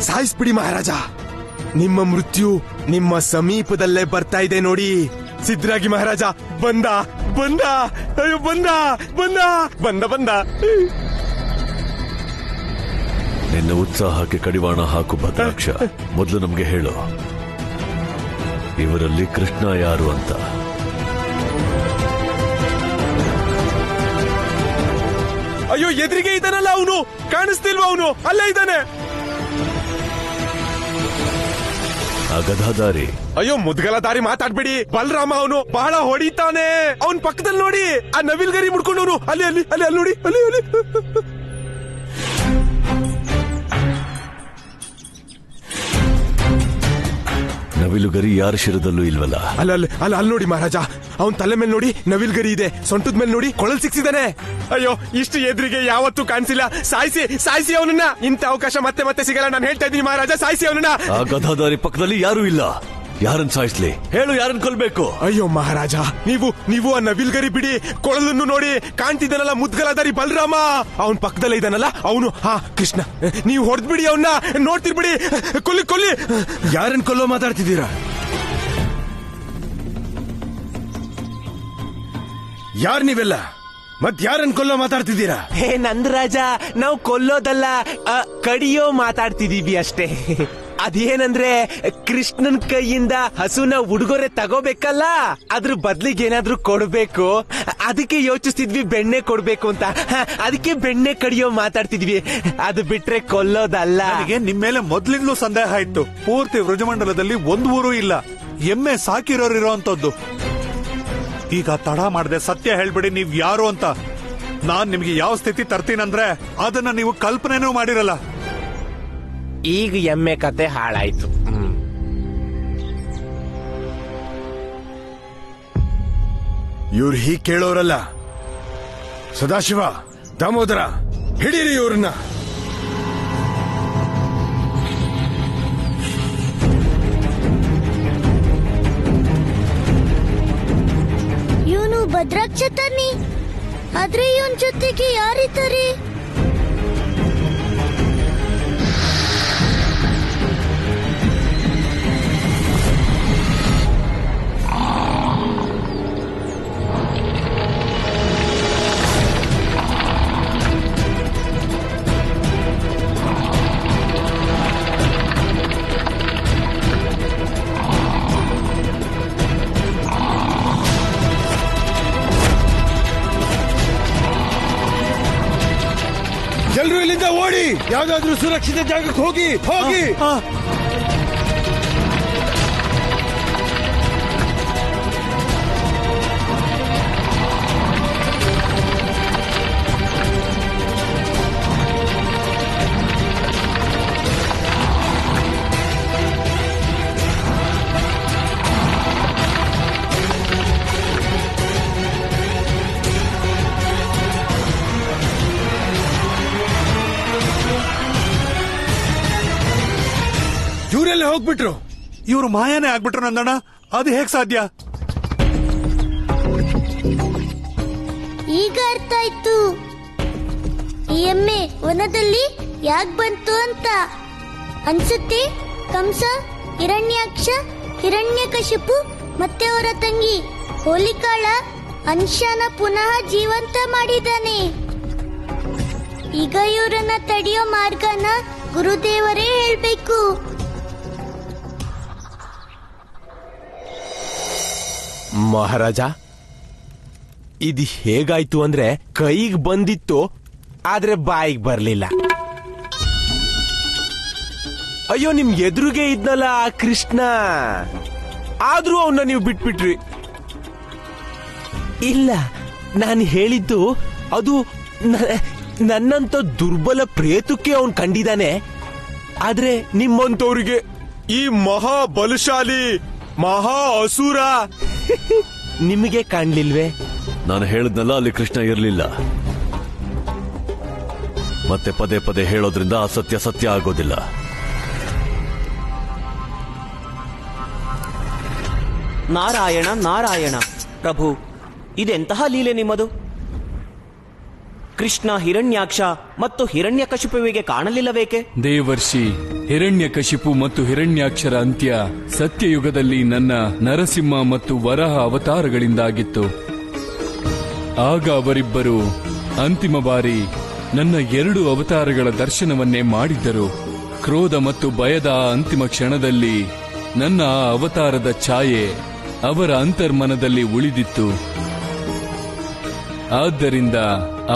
ಸಾಯಿಸ್ಬಿಡಿ ಮಹಾರಾಜ. ನಿಮ್ಮ ಮೃತ್ಯು ನಿಮ್ಮ ಸಮೀಪದಲ್ಲೇ ಬರ್ತಾ ಇದೆ ನೋಡಿ. ಸಿದ್ಧರಾಗಿ ಮಹಾರಾಜ. ಬಂದ ಬಂದ, ಅಯ್ಯೋ ಬಂದ ಬಂದ ಬಂದ ಬಂದ. ನಿನ್ನ ಉತ್ಸಾಹಕ್ಕೆ ಕಡಿವಾಣ ಹಾಕು ಭದ್ರಾಕ್ಷ. ಮೊದಲು ನಮ್ಗೆ ಹೇಳು, ಇವರಲ್ಲಿ ಕೃಷ್ಣ ಯಾರು ಅಂತ. ಅಯ್ಯೋ ಎದುರಿಗೆ ಇದ್ದಾನಲ್ಲ ಅವನು, ಕಾಣಿಸ್ತಿಲ್ವಾ ಅವನು? ಅಲ್ಲೇ ಇದ್ದಾನೆ. ಆ ಗದಾಧಾರಿ. ಅಯ್ಯೋ ಮುದ್ಗಲ ದಾರಿ ಮಾತಾಡ್ಬೇಡಿ. ಬಲರಾಮ ಅವನು ಬಹಳ ಹೊಡಿತಾನೆ. ಅವನ್ ಪಕ್ಕದಲ್ಲಿ ನೋಡಿ, ಆ ನವಿಲ್ಗರಿ ಮುಡ್ಕೊಂಡವನು. ಅಲ್ಲಿ ಅಲ್ಲಿ ಅಲ್ಲಿ ಅಲ್ಲಿ ನೋಡಿ, ಅಲ್ಲಿ ಅಲ್ಲಿ. ನವಿಲುಗರಿ ಯಾರ ಶಿರದಲ್ಲೂ ಇಲ್ವಲ್ಲ? ಅಲ್ಲ ಅಲ್ಲಿ ಅಲ್ಲ ಅಲ್ಲಿ ನೋಡಿ ಮಹಾರಾಜ, ಅವನ್ ತಲೆ ಮೇಲೆ ನೋಡಿ ನವಿಲ್ಗರಿ ಇದೆ, ಸೊಂಟದ ಮೇಲೆ ನೋಡಿ ಕೊಳಲ್ ಸಿಕ್ಸಿದಾನೆ. ಅಯ್ಯೋ ಇಷ್ಟು ಎದುರಿಗೆ ಯಾವತ್ತೂ ಕಾಣಿಸಿಲ್ಲ. ಸಾಯಿಸಿ ಸಾಯಿಸಿ ಅವನನ್ನ. ಇಂಥ ಅವಕಾಶ ಮತ್ತೆ ಮತ್ತೆ ಸಿಗಲ್ಲ. ನಾನು ಹೇಳ್ತಾ ಇದ್ದೀನಿ ಮಹಾರಾಜ, ಸಾಯಿಸಿ ಅವನನ್ನ. ಆ ಗದಾಧಾರಿ ಪಕ್ಕದಲ್ಲಿ ಯಾರೂ ಇಲ್ಲ. ಯಾರನ್ನ ಸಾಯಿಸ್ಲಿ ಹೇಳು, ಯಾರನ್ನ ಕೊಲ್ಬೇಕು? ಅಯ್ಯೋ ಮಹಾರಾಜ, ನೀವು ಆ ನವಿಲ್ಗರಿ ಬಿಡಿ. ಕೊಳಲನ್ನು ನೋಡಿ, ಕಾಣ್ತಿದ್ದಾನಲ್ಲ ಮುದ್ಗಲದಾರಿ ಬಲರಾಮ, ಅವನ್ ಪಕ್ಕದಲ್ಲೇ ಇದ್ದಾನಲ್ಲ ಅವನು. ಹಾ ಕೃಷ್ಣ, ನೀವು ಹೊಡೆದ್ಬಿಡಿ ಅವನ್ನ. ನೋಡ್ತಿರ್ಬಿಡಿ. ಕೊಲ್ಲಿ ಕೊಲ್ಲಿ. ಯಾರನ್ನ ಕೊಲ್ಲೋ ಮಾತಾಡ್ತಿದ್ದೀರಾ? ಯಾರ್ ನೀವೆಲ್ಲ? ಮತ್ ಯಾರನ್ನ ಕೊಲ್ಲೋ ಮಾತಾಡ್ತಿದ್ದೀರಾ? ಹೇ ನಂದರಾಜ, ನಾವು ಕೊಲ್ಲೋದಲ್ಲ, ಕಡಿಯೋ ಮಾತಾಡ್ತಿದೀವಿ ಅಷ್ಟೇ. ಅದೇನಂದ್ರೆ ಕೃಷ್ಣನ್ ಕೈಯಿಂದ ಹಸುನ ಉಡುಗೊರೆ ತಗೋಬೇಕಲ್ಲ, ಅದ್ರ ಬದ್ಲಿಗೆ ಏನಾದ್ರೂ ಕೊಡ್ಬೇಕು. ಅದಕ್ಕೆ ಯೋಚಿಸ್ತಿದ್ವಿ ಬೆಣ್ಣೆ ಕೊಡ್ಬೇಕು ಅಂತ. ಅದಕ್ಕೆ ಬೆಣ್ಣೆ ಕಡಿಯೋ ಮಾತಾಡ್ತಿದ್ವಿ. ಅದು ಬಿಟ್ರೆ ಕೊಲ್ಲೋದಲ್ಲ. ನನಗೆ ನಿಮ್ ಮೇಲೆ ಮೊದ್ಲಿಂದಲೂ ಸಂದೇಹ ಇತ್ತು. ಪೂರ್ತಿ ವೃಜಮಂಡಲದಲ್ಲಿ ಒಂದು ಊರು ಇಲ್ಲ ಎಮ್ಮೆ ಸಾಕಿರೋರಿರೋಂತದ್ದು. ಈಗ ತಡ ಮಾಡದೆ ಸತ್ಯ ಹೇಳ್ಬಿಡಿ, ನೀವ್ ಯಾರು ಅಂತ. ನಾನ್ ನಿಮ್ಗೆ ಯಾವ ಸ್ಥಿತಿ ತರ್ತೀನಂದ್ರೆ ಅದನ್ನ ನೀವು ಕಲ್ಪನೆನೂ ಮಾಡಿರಲ್ಲ. ಈಗ ಎಮ್ಮೆ ಕತೆ ಹಾಳಾಯ್ತು. ಇವ್ರು ಹೀಗ್ ಕೇಳೋರಲ್ಲ. ಸದಾಶಿವ, ದಾಮೋದರ, ಹಿಡೀರಿ ಇವ್ರನ್ನ. ಇವನು ಭದ್ರಾಕ್ಷ ತಾನೆ, ಆದ್ರೆ ಇವನ್ ಜೊತೆಗೆ ಯಾರಿದ್ದಾರೆ? ಎಲ್ರು ಇಲ್ಲಿಂದ ಓಡಿ, ಯಾವ್ದಾದ್ರೂ ಸುರಕ್ಷಿತ ಜಾಗಕ್ಕೆ ಹೋಗಿ ಹೋಗಿ. ಇವರೆಲ್ಲ ಹೋಗ್ಬಿಟ್ರು. ಇವ್ರು ಮಾಯಾನೇ ಆಗ್ಬಿಟ್ರು ನಂದಣ್ಣ. ಅದು ಹೇಗ್ ಸಾಧ್ಯ? ಈಗ ಅರ್ಥ ಆಯ್ತು ಈ ಎಮ್ಮೆ ವನದಲ್ಲಿ ಯಾಕ್ ಬಂತು ಅಂತ. ಅನ್ಸುತ್ತೆ ಕಂಸ, ಹಿರಣ್ಯಾಕ್ಷ, ಹಿರಣ್ಯಕಶಿಪು ಮತ್ತೆ ಅವರ ತಂಗಿ ಹೋಲಿಕಾಳ ಅಂಶನ ಪುನಃ ಜೀವಂತ ಮಾಡಿದ್ದಾನೆ. ಈಗ ಇವರನ್ನ ತಡೆಯೋ ಮಾರ್ಗನ ಗುರುದೇವರೇ ಹೇಳ್ಬೇಕು. ಮಹಾರಾಜ, ಇದು ಹೇಗಾಯ್ತು ಅಂದ್ರೆ ಕೈಗೆ ಬಂದಿತ್ತು, ಆದ್ರೆ ಬಾಯಿಗೆ ಬರ್ಲಿಲ್ಲ. ಅಯ್ಯೋ ನಿಮ್ ಎದುರುಗೆ ಇದ್ನಲ್ಲ ಆ ಕೃಷ್ಣ, ಆದ್ರೂ ಅವನ್ನ ನೀವು ಬಿಟ್ಬಿಟ್ರಿ. ಇಲ್ಲ, ನಾನು ಹೇಳಿದ್ದು ಅದು ನನ್ನಂತ ದುರ್ಬಲ ಪ್ರೇತಕ್ಕೆ ಅವನ್ ಕಂಡಿದ್ದಾನೆ. ಆದ್ರೆ ನಿಮ್ಮಂತವ್ರಿಗೆ ಈ ಮಹಾ ಬಲಶಾಲಿ ಮಹಾ ಅಸುರ ನಿಮಗೆ ಕಾಣ್ಲಿಲ್ವೇ? ನಾನು ಹೇಳಿದ್ನಲ್ಲ, ಅಲ್ಲಿ ಕೃಷ್ಣ ಇರಲಿಲ್ಲ. ಮತ್ತೆ ಪದೇ ಪದೇ ಹೇಳೋದ್ರಿಂದ ಅಸತ್ಯ ಸತ್ಯ ಆಗೋದಿಲ್ಲ. ನಾರಾಯಣ ನಾರಾಯಣ. ಪ್ರಭು, ಇದೆಂತಹ ಲೀಲೆ ನಿಮ್ಮದು? ಕೃಷ್ಣ ಹಿರಣ್ಯಾಕ್ಷ ಮತ್ತು ಹಿರಣ್ಯಕಶಿಪುವಿಗೆ ಕಾಣಲಿಲ್ಲಬೇಕೆ? ದೇವರ್ಷಿ, ಹಿರಣ್ಯಕಶಿಪು ಮತ್ತು ಹಿರಣ್ಯಾಕ್ಷರ ಅಂತ್ಯ ಸತ್ಯಯುಗದಲ್ಲಿ ನನ್ನ ನರಸಿಂಹ ಮತ್ತು ವರಹ ಅವತಾರಗಳಿಂದಾಗಿತ್ತು. ಆಗ ಅವರಿಬ್ಬರು ಅಂತಿಮ ಬಾರಿ ನನ್ನ 2 ಅವತಾರಗಳ ದರ್ಶನವನ್ನೇ ಮಾಡಿದ್ದರು. ಕ್ರೋಧ ಮತ್ತು ಭಯದ ಆ ಅಂತಿಮ ಕ್ಷಣದಲ್ಲಿ ನನ್ನ ಆ ಅವತಾರದ ಛಾಯೆ ಅವರ ಅಂತರ್ಮನದಲ್ಲಿ ಉಳಿದಿತ್ತು. ಆದ್ದರಿಂದ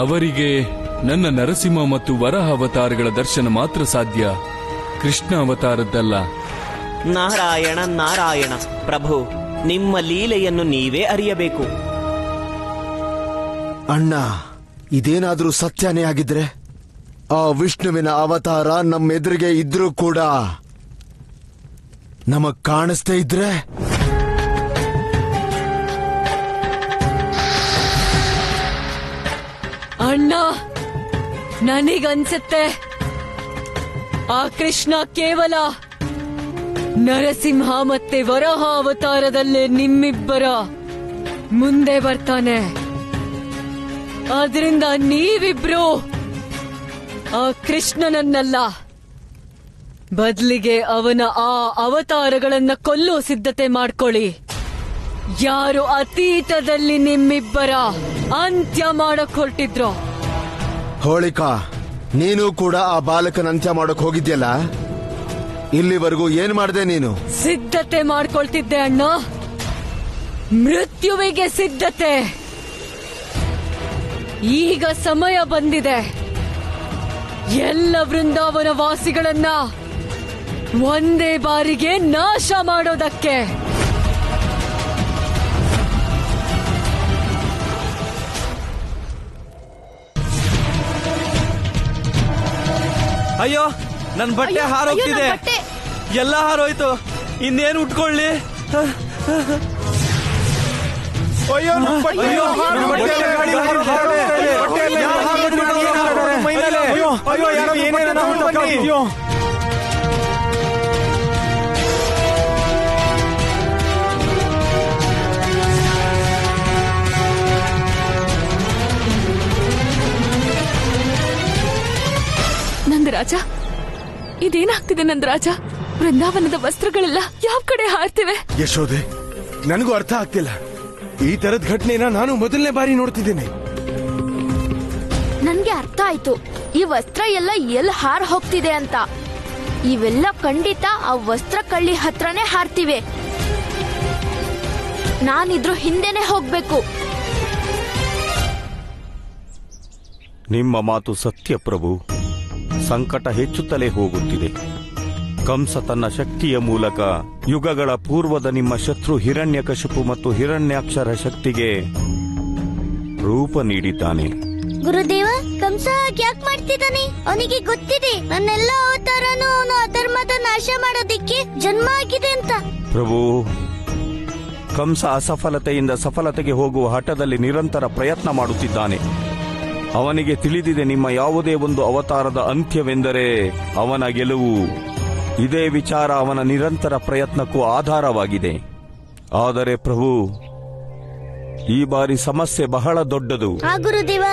ಅವರಿಗೆ ನನ್ನ ನರಸಿಂಹ ಮತ್ತು ವರಹ ಅವತಾರಗಳ ದರ್ಶನ ಮಾತ್ರ ಸಾಧ್ಯ, ಕೃಷ್ಣ ಅವತಾರದ್ದಲ್ಲ. ನಾರಾಯಣ ನಾರಾಯಣ. ಪ್ರಭು, ನಿಮ್ಮ ಲೀಲೆಯನ್ನು ನೀವೇ ಅರಿಯಬೇಕು. ಅಣ್ಣ, ಇದೇನಾದ್ರೂ ಸತ್ಯನೇ ಆಗಿದ್ರೆ, ಆ ವಿಷ್ಣುವಿನ ಅವತಾರ ನಮ್ಮೆದುರಿಗೆ ಇದ್ರೂ ಕೂಡ ನಮಗ್ ಕಾಣಿಸ್ತೇ ಇದ್ರೆ, ಅಣ್ಣ, ನನಗನ್ಸುತ್ತೆ ಆ ಕೃಷ್ಣ ಕೇವಲ ನರಸಿಂಹ ಮತ್ತೆ ವರಹ ಅವತಾರದಲ್ಲೇ ನಿಮ್ಮಿಬ್ಬರ ಮುಂದೆ ಬರ್ತಾನೆ. ಆದ್ರಿಂದ ನೀವಿಬ್ರು ಆ ಕೃಷ್ಣನನ್ನಲ್ಲ, ಬದಲಿಗೆ ಅವನ ಆ ಅವತಾರಗಳನ್ನ ಕೊಲ್ಲೋ ಸಿದ್ಧತೆ ಮಾಡ್ಕೊಳ್ಳಿ. ಯಾರು ಅತೀತದಲ್ಲಿ ನಿಮ್ಮಿಬ್ಬರ ಅಂತ್ಯ ಮಾಡಕ್ ಹೊರಟಿದ್ರು. ಹೋಳಿಕಾ, ನೀನು ಕೂಡ ಆ ಬಾಲಕನ ಅಂತ್ಯ ಮಾಡಕ್ ಹೋಗಿದ್ಯಲ್ಲ, ಇಲ್ಲಿವರೆಗೂ ಏನ್ ಮಾಡ್ದೆ ನೀನು? ಸಿದ್ಧತೆ ಮಾಡ್ಕೊಳ್ತಿದ್ದೆ ಅಣ್ಣ, ಮೃತ್ಯುವಿಗೆ ಸಿದ್ಧತೆ. ಈಗ ಸಮಯ ಬಂದಿದೆ ಎಲ್ಲ ವೃಂದಾವನ ವಾಸಿಗಳನ್ನ ಒಂದೇ ಬಾರಿಗೆ ನಾಶ ಮಾಡೋದಕ್ಕೆ. ಅಯ್ಯೋ, ನನ್ ಬಟ್ಟೆ ಹಾರೋಗ್ತಿದೆ, ಎಲ್ಲ ಹಾರೋಯ್ತು, ಇನ್ನೇನು ಉಟ್ಕೊಳ್ಳಿ? ಅಯ್ಯೋ, ನಂದರಾಜ, ಇದೇನಾಗ್ತಿದೆ ನಂದರಾಜ? ವೃಂದಾವನದ ವಸ್ತ್ರಗಳೆಲ್ಲ ಯಾವ ಕಡೆ ಹಾರ್ತಿವೆ? ಯಶೋದೆ, ನನಗೂ ಅರ್ಥ ಆಗ್ತಿಲ್ಲ. ಈ ತರದ ಘಟನೆನ ನಾನು ಮೊದಲನೇ ಬಾರಿ ನೋಡ್ತಿದ್ದೇನೆ. ನನ್ಗೆ ಅರ್ಥ ಆಯ್ತು, ಈ ವಸ್ತ್ರ ಎಲ್ಲ ಎಲ್ಲಿ ಹಾರ್ ಹೋಗ್ತಿದೆ ಅಂತ. ಇವೆಲ್ಲ ಖಂಡಿತ ಆ ವಸ್ತ್ರ ಕಳ್ಳಿ ಹತ್ರನೇ ಹಾರ್ತಿವೆ. ನಾನಿದ್ರ ಹಿಂದೆನೆ ಹೋಗ್ಬೇಕು. ನಿಮ್ಮ ಮಾತು ಸತ್ಯ ಪ್ರಭು. ಸಂಕಟ ಹೆಚ್ಚುತ್ತಲೇ ಹೋಗುತ್ತಿದೆ. ಕಂಸ ತನ್ನ ಶಕ್ತಿಯ ಮೂಲಕ ಯುಗಗಳ ಪೂರ್ವದ ನಿಮ್ಮ ಶತ್ರು ಹಿರಣ್ಯಕಶಿಪು ಮತ್ತು ಹಿರಣ್ಯಾಕ್ಷರ ಶಕ್ತಿಗೆ ರೂಪ ನೀಡಿದ್ದಾನೆ. ಗುರುದೇವ, ಕಂಸ ಯಾಕೆ ಮಾಡ್ತಿದ್ದಾನೆ? ಅವನಿಗೆ ಗೊತ್ತಿದೆ ನನ್ನೆಲ್ಲ ಅವತಾರನು ಅವನು ಅಧರ್ಮದ ನಾಶ ಮಾಡೋದಿಕ್ಕೆ ಜನ್ಮ ಆಗಿದೆ ಅಂತ. ಪ್ರಭು, ಕಂಸ ಅಸಫಲತೆಯಿಂದ ಸಫಲತೆಗೆ ಹೋಗುವ ಹಠದಲ್ಲಿ ನಿರಂತರ ಪ್ರಯತ್ನ ಮಾಡುತ್ತಿದ್ದಾನೆ. ಅವನಿಗೆ ತಿಳಿದಿದೆ ನಿಮ್ಮ ಯಾವುದೇ ಒಂದು ಅವತಾರದ ಅಂತ್ಯವೆಂದರೆ ಅವನ ಗೆಲುವು. ಇದೇ ವಿಚಾರ ಅವನ ನಿರಂತರ ಪ್ರಯತ್ನಕ್ಕೂ ಆಧಾರವಾಗಿದೆ. ಆದರೆ ಪ್ರಭು, ಈ ಬಾರಿ ಸಮಸ್ಯೆ ಬಹಳ ದೊಡ್ಡದು. ಆ ಗುರುದೇವ,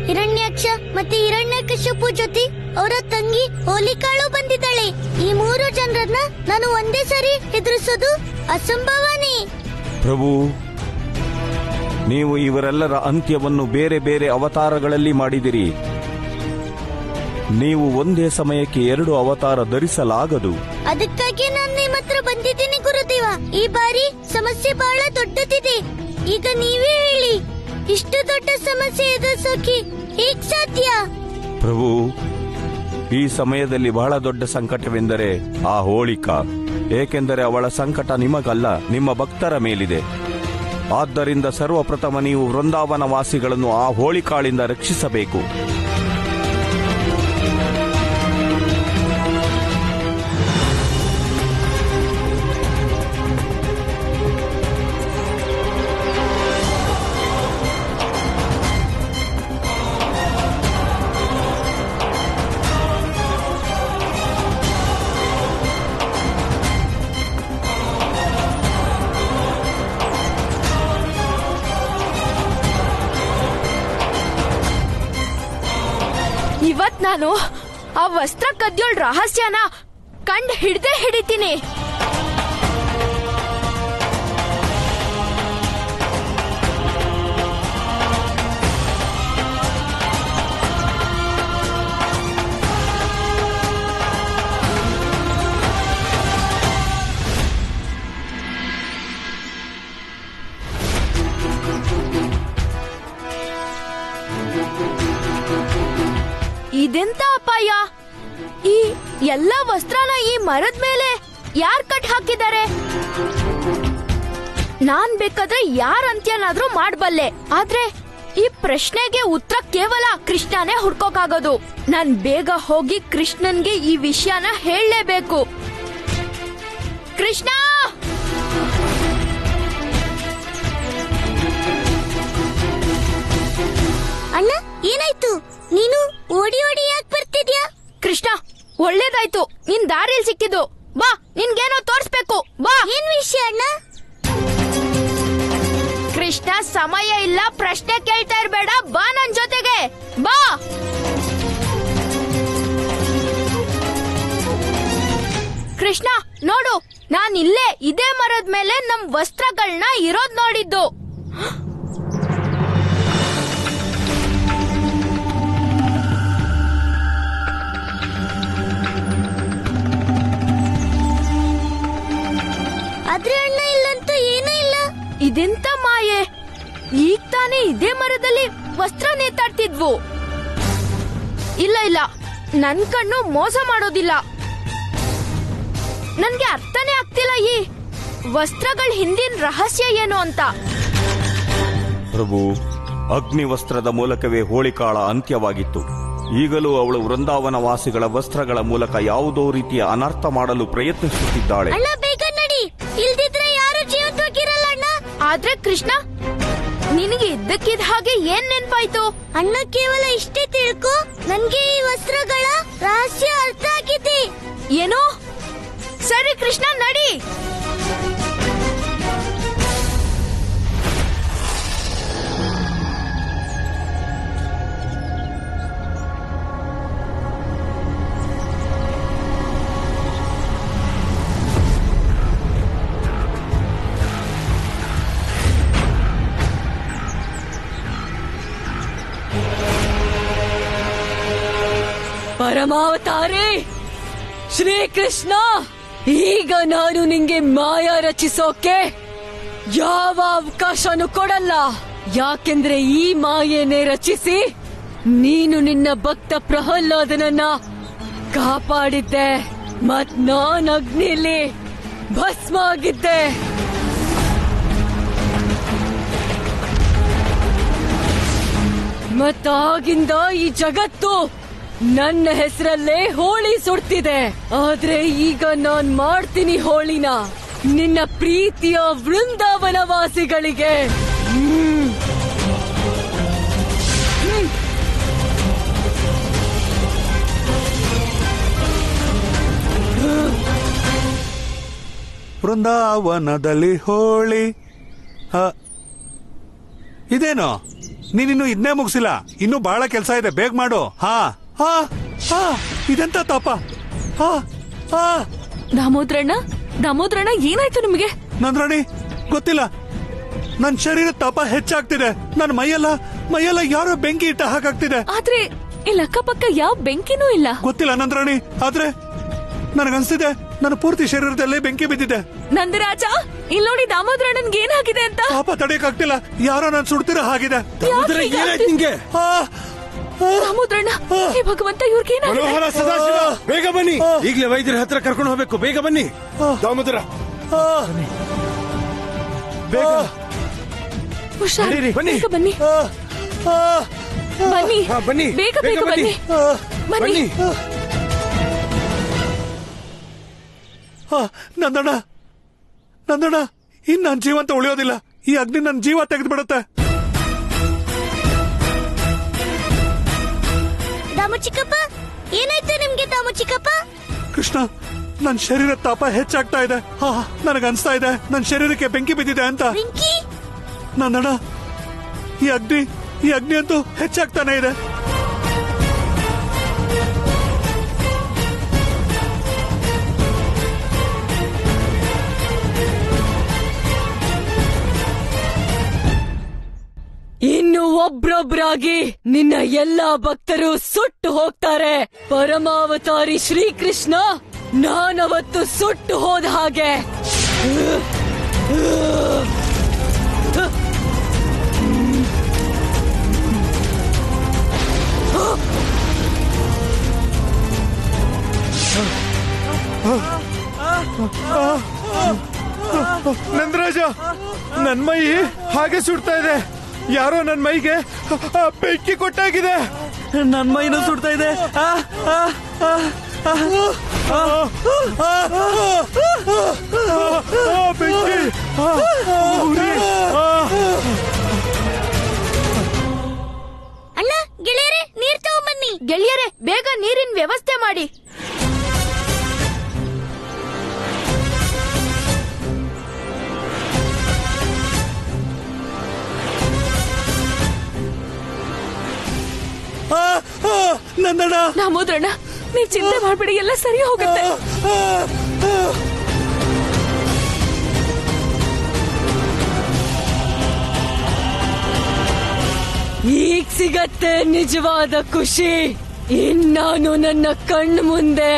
ಹಿರಣ್ಯಾಕ್ಷ ಮತ್ತೆ ಹಿರಣ್ಯಕಶಿಪು ಜೊತೆ ಅವರ ತಂಗಿ ಹೋಲಿಕಾಳು ಬಂದಿದ್ದಾಳೆ. ಈ 3 ಜನರನ್ನ ನಾನು ಒಂದೇ ಸರಿ ಎದುರಿಸೋದು ಅಸಂಭವನೇ. ಪ್ರಭು, ನೀವು ಇವರೆಲ್ಲರ ಅಂತ್ಯವನ್ನು ಬೇರೆ ಬೇರೆ ಅವತಾರಗಳಲ್ಲಿ ಮಾಡಿದಿರಿ. ನೀವು ಒಂದೇ ಸಮಯಕ್ಕೆ 2 ಅವತಾರ ಧರಿಸಲಾಗದು. ಅದಕ್ಕಾಗಿ ನಾನು ನಿಮ್ಮ ಹತ್ರ ಬಂದಿದ್ದೀನಿ ಗುರುದೇವ. ಈ ಬಾರಿ ಸಮಸ್ಯೆ ಬಹಳ ದೊಡ್ಡದಿದೆ. ಈಗ ನೀವೇ ಹೇಳಿ, ಇಷ್ಟು ದೊಡ್ಡ ಸಮಸ್ಯೆ ಎದುರಿಸೋಕೆ ಹೇಗ್ ಸಾಧ್ಯ? ಪ್ರಭು, ಈ ಸಮಯದಲ್ಲಿ ಬಹಳ ದೊಡ್ಡ ಸಂಕಟವೆಂದರೆ ಆ ಹೋಳಿಕಾ. ಏಕೆಂದರೆ ಅವಳ ಸಂಕಟ ನಿಮಗಲ್ಲ, ನಿಮ್ಮ ಭಕ್ತರ ಮೇಲಿದೆ. ಆದ್ದರಿಂದ ಸರ್ವಪ್ರಥಮ ನೀವು ವೃಂದಾವನ ವಾಸಿಗಳನ್ನು ಆ ಹೋಳಿಕಾಳಿಂದ ರಕ್ಷಿಸಬೇಕು. ಇವತ್ ನಾನು ಆ ವಸ್ತ್ರ ಕದ್ಯೋಳ್ ರಹಸ್ಯನ ಕಂಡು ಹಿಡ್ದೇ ಹಿಡಿತೀನಿ. ಇದೆಂತ ಅಪಾಯ? ಈ ಎಲ್ಲ ವಸ್ತ್ರನ ಈ ಮರದ ಮೇಲೆ ಯಾರ್ ಕಟ್ ಹಾಕಿದ್ದಾರೆ? ನಾನ್ ಬೇಕಾದ್ರೆ ಯಾರ್ ಅಂತ್ಯನಾದ್ರೂ ಮಾಡಬಲ್ಲೆ, ಆದ್ರೆ ಈ ಪ್ರಶ್ನೆಗೆ ಉತ್ತರ ಕೇವಲ ಕೃಷ್ಣನೇ ಹುಡ್ಕೋಕಾಗೋದು. ನಾನ್ ಬೇಗ ಹೋಗಿ ಕೃಷ್ಣನ್ಗೆ ಈ ವಿಷಯನ ಹೇಳಲೇಬೇಕು. ಕೃಷ್ಣ! ಅಣ್ಣ, ಏನಾಯ್ತು? ನೀನು ಓಡಿ ಓಡಿ ಯಾಕೆ ಬರ್ತಿದ್ಯಾ? ಕೃಷ್ಣ, ಒಳ್ಳೇದಾಯ್ತು ನಿನ್ ದಾರಿಯಲ್ಲಿ ಸಿಕ್ಕಿದ್ದು. ಬಾ, ನಿನ್ಗೇನೋ ತೋರ್ಸ್ಬೇಕು. ಬಾ. ಏನ್ ವಿಷಯ ಅಣ್ಣ? ಕೃಷ್ಣ, ಸಮಯ ಇಲ್ಲ, ಪ್ರಶ್ನೆ ಕೇಳ್ತಾ ಇರ್ಬೇಡ. ಬಾ ನನ್ ಜೊತೆಗೆ, ಬಾ. ಕೃಷ್ಣ ನೋಡು, ನಾನ್ ಇಲ್ಲೇ ಇದೇ ಮರದ ಮೇಲೆ ನಮ್ ವಸ್ತ್ರಗಳನ್ನ ಇರೋದ್ ನೋಡಿದ್ದು. ಆದ್ರೆ ಅಣ್ಣ, ಇಲ್ಲಂತೂ ಏನೂ ಇಲ್ಲ. ಇದೆಂತ ಮಾಯೆ? ಈಗ ತಾನೇ ಇದೇ ಮರದಲ್ಲಿ ವಸ್ತ್ರ ನೇತಾಡ್ತಿದ್ವು. ಇಲ್ಲ ಇಲ್ಲ, ನನ್ ಕಣ್ಣು ಮೋಸ ಮಾಡೋದಿಲ್ಲ. ನನ್ಗೆ ಅರ್ಥನೇ ಆಗ್ತಿಲ್ಲ ಈ ವಸ್ತ್ರಗಳ ಹಿಂದಿನ ರಹಸ್ಯ ಏನು ಅಂತ. ಪ್ರಭು, ಅಗ್ನಿ ವಸ್ತ್ರದ ಮೂಲಕವೇ ಹೋಳಿಕಾಳ ಅಂತ್ಯವಾಗಿತ್ತು. ಈಗಲೂ ಅವಳು ವೃಂದಾವನ ವಾಸಿಗಳ ವಸ್ತ್ರಗಳ ಮೂಲಕ ಯಾವುದೋ ರೀತಿಯ ಅನರ್ಥ ಮಾಡಲು ಪ್ರಯತ್ನಿಸುತ್ತಿದ್ದಾಳೆ. ಅಣ್ಣ, ಬೇಗ ನಡಿ, ಇಲ್ದಿದ್ರೆ ಯಾರು ಜೀವಂತವಾಗಿರಲ್ಲ ಅಣ್ಣ. ಆದ್ರೆ ಕೃಷ್ಣ, ನಿನಗೆ ಇದ್ದಕ್ಕಿದ್ದ ಹಾಗೆ ಏನ್ ನೆನ್ಪಾಯ್ತು? ಅಣ್ಣ, ಕೇವಲ ಇಷ್ಟೇ ತಿಳ್ಕೊ, ನನ್ಗೆ ಈ ವಸ್ತ್ರಗಳ ರಹಸ್ಯ ಅರ್ಥ ಆಗಿದೆ. ಏನು? ಸರಿ ಕೃಷ್ಣ, ನಡಿ. ಪರಮಾವತಾರಿ ಶ್ರೀಕೃಷ್ಣ, ಈಗ ನಾನು ನಿಂಗೆ ಮಾಯ ರಚಿಸೋಕೆ ಯಾವ ಅವಕಾಶನೂ ಕೊಡಲ್ಲ. ಯಾಕೆಂದ್ರೆ ಈ ಮಾಯೆನೇ ರಚಿಸಿ ನೀನು ನಿನ್ನ ಭಕ್ತ ಪ್ರಹ್ಲಾದನನ್ನ ಕಾಪಾಡಿದ್ದೆ, ಮತ್ ನಾನ್ ಅಗ್ನಿಲಿ ಭಸ್ಮ ಆಗಿದ್ದೆ. ಮತ್ತಾಗಿಂದ ಈ ಜಗತ್ತು ನನ್ನ ಹೆಸರಲ್ಲೇ ಹೋಳಿ ಸುಡ್ತಿದೆ. ಆದ್ರೆ ಈಗ ನಾನ್ ಮಾಡ್ತೀನಿ ಹೋಳಿನ ನಿನ್ನ ಪ್ರೀತಿಯ ವೃಂದಾವನ ವಾಸಿಗಳಿಗೆ. ವೃಂದಾವನದಲ್ಲಿ ಹೋಳಿ. ಇದೇನು, ನೀನಿನ್ನು ಇದನ್ನೇ ಮುಗಿಸಿಲ್ಲ? ಇನ್ನು ಬಹಳ ಕೆಲಸ ಇದೆ, ಬೇಗ ಮಾಡು. ಹಾ ಹಾ ಹಾ, ಇದೆಂತ ತಾಪ? ಹಾ ಹಾ. ದಾಮೋದ್ರಣ್ಣ, ಏನಾಯ್ತು ನಿಮಗೆ? ನಂದ್ರಾಣಿ, ಗೊತ್ತಿಲ್ಲ. ನನ್ ಶರೀರ ತಾಪ ಹೆಚ್ಚಾಗ್ತಿದೆ. ನನ್ ಮೈಯೆಲ್ಲ ಯಾರೋ ಬೆಂಕಿ ಇಟ್ಟ ಹಾಕಾಗ್ತಿದೆ. ಆದ್ರೆ ಇಲ್ಲಿ ಅಕ್ಕಪಕ್ಕ ಯಾವ ಬೆಂಕಿನೂ ಇಲ್ಲ. ಗೊತ್ತಿಲ್ಲ ನಂದ್ರಾಣಿ, ಆದ್ರೆ ನನಗನ್ಸ್ತಿದೆ ನನ್ನ ಪೂರ್ತಿ ಶರೀರದಲ್ಲೇ ಬೆಂಕಿ ಬಿದ್ದಿದೆ. ನಂದರಾಜ, ಇಲ್ಲಿ ನೋಡಿ ದಾಮೋದ್ರಣ್ಣನ್ಗೆ ಏನಾಗಿದೆ ಅಂತ. ಪಾಪ ತಡೆಯಕ್ಕಾಗ್ತಿಲ್ಲ, ಯಾರೋ ನಾನು ಸುಡ್ತಿರೋ ಹಾಗಿದೆ. ನಿಂಗೆ ದಾಮೋದ್ರಣ್ಣ ಹೇ ಭಗವಂತ ಇವ್ರಿಗೆ ಮನೋಹರ ಸದಾಶಿವ ಬೇಗ ಬನ್ನಿ, ಈಗಲೇ ವೈದ್ಯರ ಹತ್ರ ಕರ್ಕೊಂಡು ಹೋಗ್ಬೇಕು, ಬೇಗ ಬನ್ನಿ. ದಾಮೋದರ ಬೇಗ ಹುಷಾರ್, ಬನ್ನಿ. ಬೇಗ ಬನ್ನಿ ಬನ್ನಿ ಬನ್ನಿ, ಬೇಗ ಬೇಗ ಬನ್ನಿ ಬನ್ನಿ. ನಂದಣ್ಣ ನಂದಣ್ಣ ಇನ್ ನನ್ ಜೀವಂತ ಉಳಿಯೋದಿಲ್ಲ. ಈ ಅಗ್ನಿ ನನ್ ಜೀವ ತೆಗೆದು ಬಿಡುತ್ತೆ. ದಾಮು ಚಿಕ್ಕಪ್ಪ, ಏನಾಯ್ತು ನಿಮ್ಗೆ ದಾಮು ಚಿಕ್ಕಪ್ಪ? ಕೃಷ್ಣ, ನನ್ ಶರೀರ ತಾಪ ಹೆಚ್ಚಾಗ್ತಾ ಇದೆ. ನನಗನ್ಸ್ತಾ ಇದೆ ನನ್ ಶರೀರಕ್ಕೆ ಬೆಂಕಿ ಬಿದ್ದಿದೆ ಅಂತ. ನಂದಣ್ಣ, ಈ ಅಗ್ನಿ ಅಂತೂ ಹೆಚ್ಚಾಗ್ತಾನೆ ಇದೆ. ಇನ್ನು ಒಬ್ರೊಬ್ರಾಗಿ ನಿನ್ನ ಎಲ್ಲಾ ಭಕ್ತರು ಸುಟ್ಟು ಹೋಗ್ತಾರೆ. ಪರಮಾವತಾರಿ ಶ್ರೀಕೃಷ್ಣ ನಾನವತ್ತು ಸುಟ್ಟು ಹೋದ ಹಾಗೆ. ನಂದರಾಜ, ನನ್ ಮೈ ಹಾಗೆ ಸುಡ್ತಾ ಇದೆ. ಯಾರೋ ನನ್ ಮೈಗೆ ಬೆಂಕಿ ಕೊಟ್ಟಾಗಿದೆ. ನನ್ ಮೈನೂ ಸುಡ್ತಾ ಇದೆ. ಬೆಂಕಿ, ಅಣ್ಣ, ಗೆಳೆಯರೆ ನೀರ್ ತಗೊಂಬನ್ನಿ. ಗೆಳೆಯರೆ ಬೇಗ ನೀರಿನ ವ್ಯವಸ್ಥೆ ಮಾಡಿ. ನಂದಣ್ಣ, ದಾಮೋದ್ರಣ್ಣ, ನೀವ್ ಚಿಂತೆ ಮಾಡ್ಬೇಡಿ, ಎಲ್ಲ ಸರಿ ಹೋಗುತ್ತೆ. ಈಗ ಸಿಗತ್ತೆ ನಿಜವಾದ ಖುಷಿ. ಇನ್ನಾನು ನನ್ನ ಕಣ್ಣು ಮುಂದೆ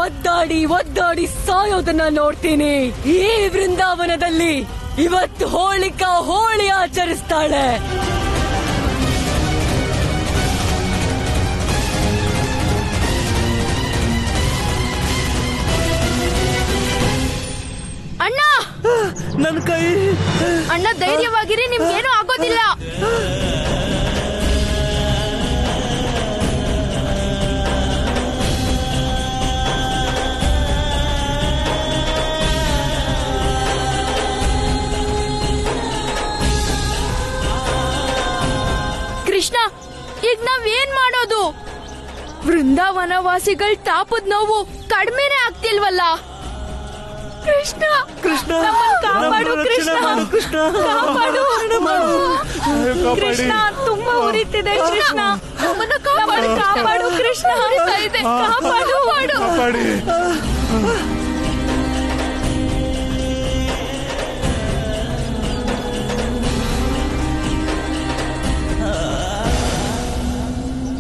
ಒದ್ದಾಡಿ ಒದ್ದಾಡಿ ಸಾಯೋದನ್ನ ನೋಡ್ತೀನಿ. ಈ ವೃಂದಾವನದಲ್ಲಿ ಇವತ್ತು ಹೋಳಿಕಾ ಹೋಳಿ ಆಚರಿಸ್ತಾಳೆ. ಅಣ್ಣ, ನನ್ನ ಕೈ. ಅಣ್ಣ ಧೈರ್ಯವಾಗಿರಿ, ನಿಮ್ಗೇನು ಆಗೋದಿಲ್ಲ. ಕೃಷ್ಣ, ಈಗ ನಾವೇನ್ ಮಾಡೋದು? ವೃಂದಾವನವಾಸಿಗಳ ತಾಪದ ನೋವು ಕಡಿಮೆನೇ ಆಗ್ತಿಲ್ವಲ್ಲ. ಕೃಷ್ಣ, ಕೃಷ್ಣ, ಕಾಪಾಡು ಕೃಷ್ಣ, ಕಾಪಾಡು ಕೃಷ್ಣ, ತುಂಬಾ ಉರಿತಿದೆ ಕೃಷ್ಣ, ನಮ್ಮನ್ನ ಕಾಪಾಡು, ಕಾಪಾಡು ಕೃಷ್ಣ, ಕಾಪಾಡು.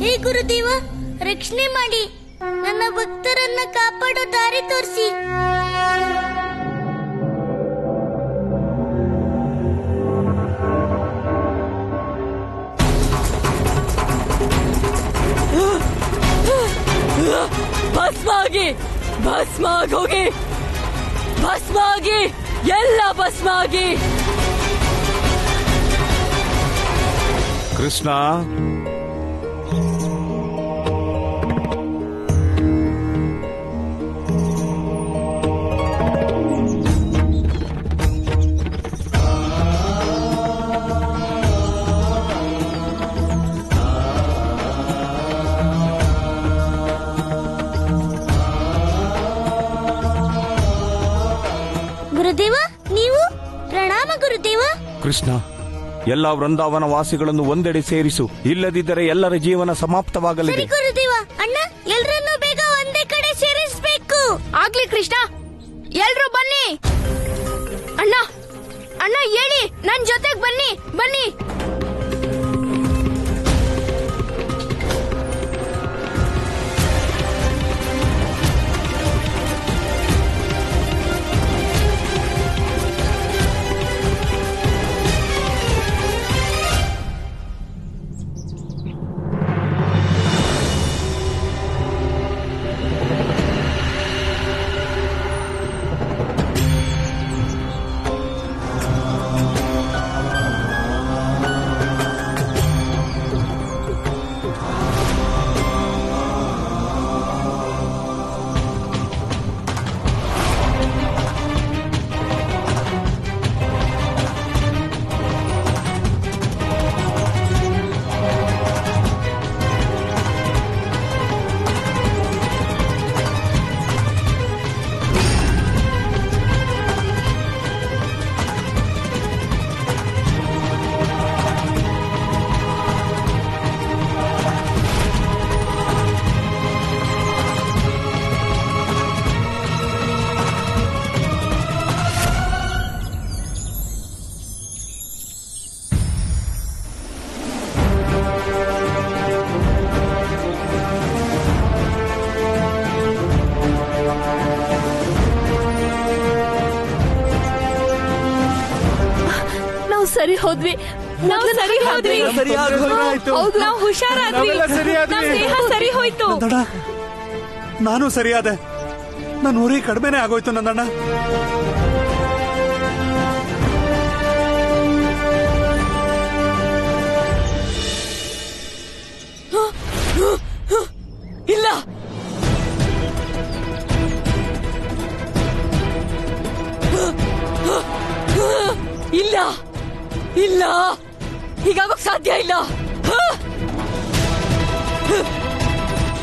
ಹೇ ಗುರುದೇವ, ರಕ್ಷಣೆ ಮಾಡಿ, ನನ್ನ ಭಕ್ತರನ್ನ ಕಾಪಾಡೋ ದಾರಿ ತೋರಿಸಿ. ಭಸ್ಮ ಆಗೋಗಿ, ಭಸ್ಮ ಆಗಿ, ಎಲ್ಲ ಭಸ್ಮ ಆಗಿ. ಕೃಷ್ಣ, ಗುರುದೇವ, ನೀವು? ಪ್ರಣಾಮ ಗುರುದೇವ. ಕೃಷ್ಣ, ಎಲ್ಲ ವೃಂದಾವನ ವಾಸಿಗಳನ್ನು ಒಂದೆಡೆ ಸೇರಿಸು, ಇಲ್ಲದಿದ್ದರೆ ಎಲ್ಲರ ಜೀವನ ಸಮಾಪ್ತವಾಗಲಿದೆ. ಗುರುದೇವ, ಅಣ್ಣ, ಎಲ್ರನ್ನೂ ಬೇಗ ಒಂದೇ ಕಡೆ ಸೇರಿಸಬೇಕು. ಆಗ್ಲಿ ಕೃಷ್ಣ, ಎಲ್ರು ಬನ್ನಿ. ಅಣ್ಣ, ಅಣ್ಣ ಹೇಳಿ, ನನ್ ಜೊತೆಗ್ ಬನ್ನಿ, ಬನ್ನಿ. ಸರಿ ಹೋದ್ವಿ ನಾವು ಸರಿ ಹೋದ್ವಿ ಹೌದು ನಾವು ಹುಷಾರಾದ್ವಿ ನಮ್ ದೇಹ ಸರಿ ಹೋಯ್ತು. ನಂದಣ್ಣ ನಾನು ಸರಿಯಾದೆ. ನನ್ನ ಉರಿ ಕಡಿಮೆನೆ ಆಗೋಯ್ತು ನಂದಣ್ಣ. ಇಲ್ಲ ಇಲ್ಲ ಇಲ್ಲ ಹೀಗಾಗೋಕ್ ಸಾಧ್ಯ ಇಲ್ಲ.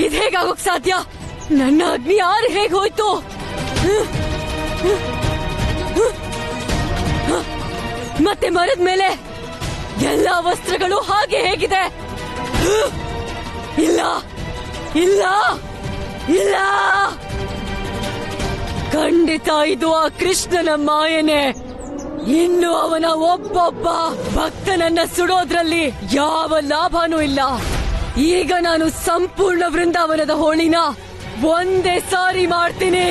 ಇದು ಹೇಗಾಗೋಕ್ ಸಾಧ್ಯ? ನನ್ನ ಅಗ್ನಿ ಯಾರು ಹೇಗ್ ಹೋಯ್ತು? ಮತ್ತೆ ಮರದ ಮೇಲೆ ಎಲ್ಲಾ ವಸ್ತ್ರಗಳು ಹಾಗೆ ಹೇಗಿದೆ? ಇಲ್ಲ ಇಲ್ಲ ಇಲ್ಲ ಖಂಡಿತ ಇದು ಆ ಕೃಷ್ಣನ ಮಾಯನೆ. ಇನ್ನು ಅವನ ಒಬ್ಬೊಬ್ಬ ಭಕ್ತನನ್ನ ಸುಡೋದ್ರಲ್ಲಿ ಯಾವ ಲಾಭನೂ ಇಲ್ಲ. ಈಗ ನಾನು ಸಂಪೂರ್ಣ ವೃಂದಾವನದ ಹೋಳಿನ ಒಂದೇ ಸಾರಿ ಮಾಡ್ತೀನಿ.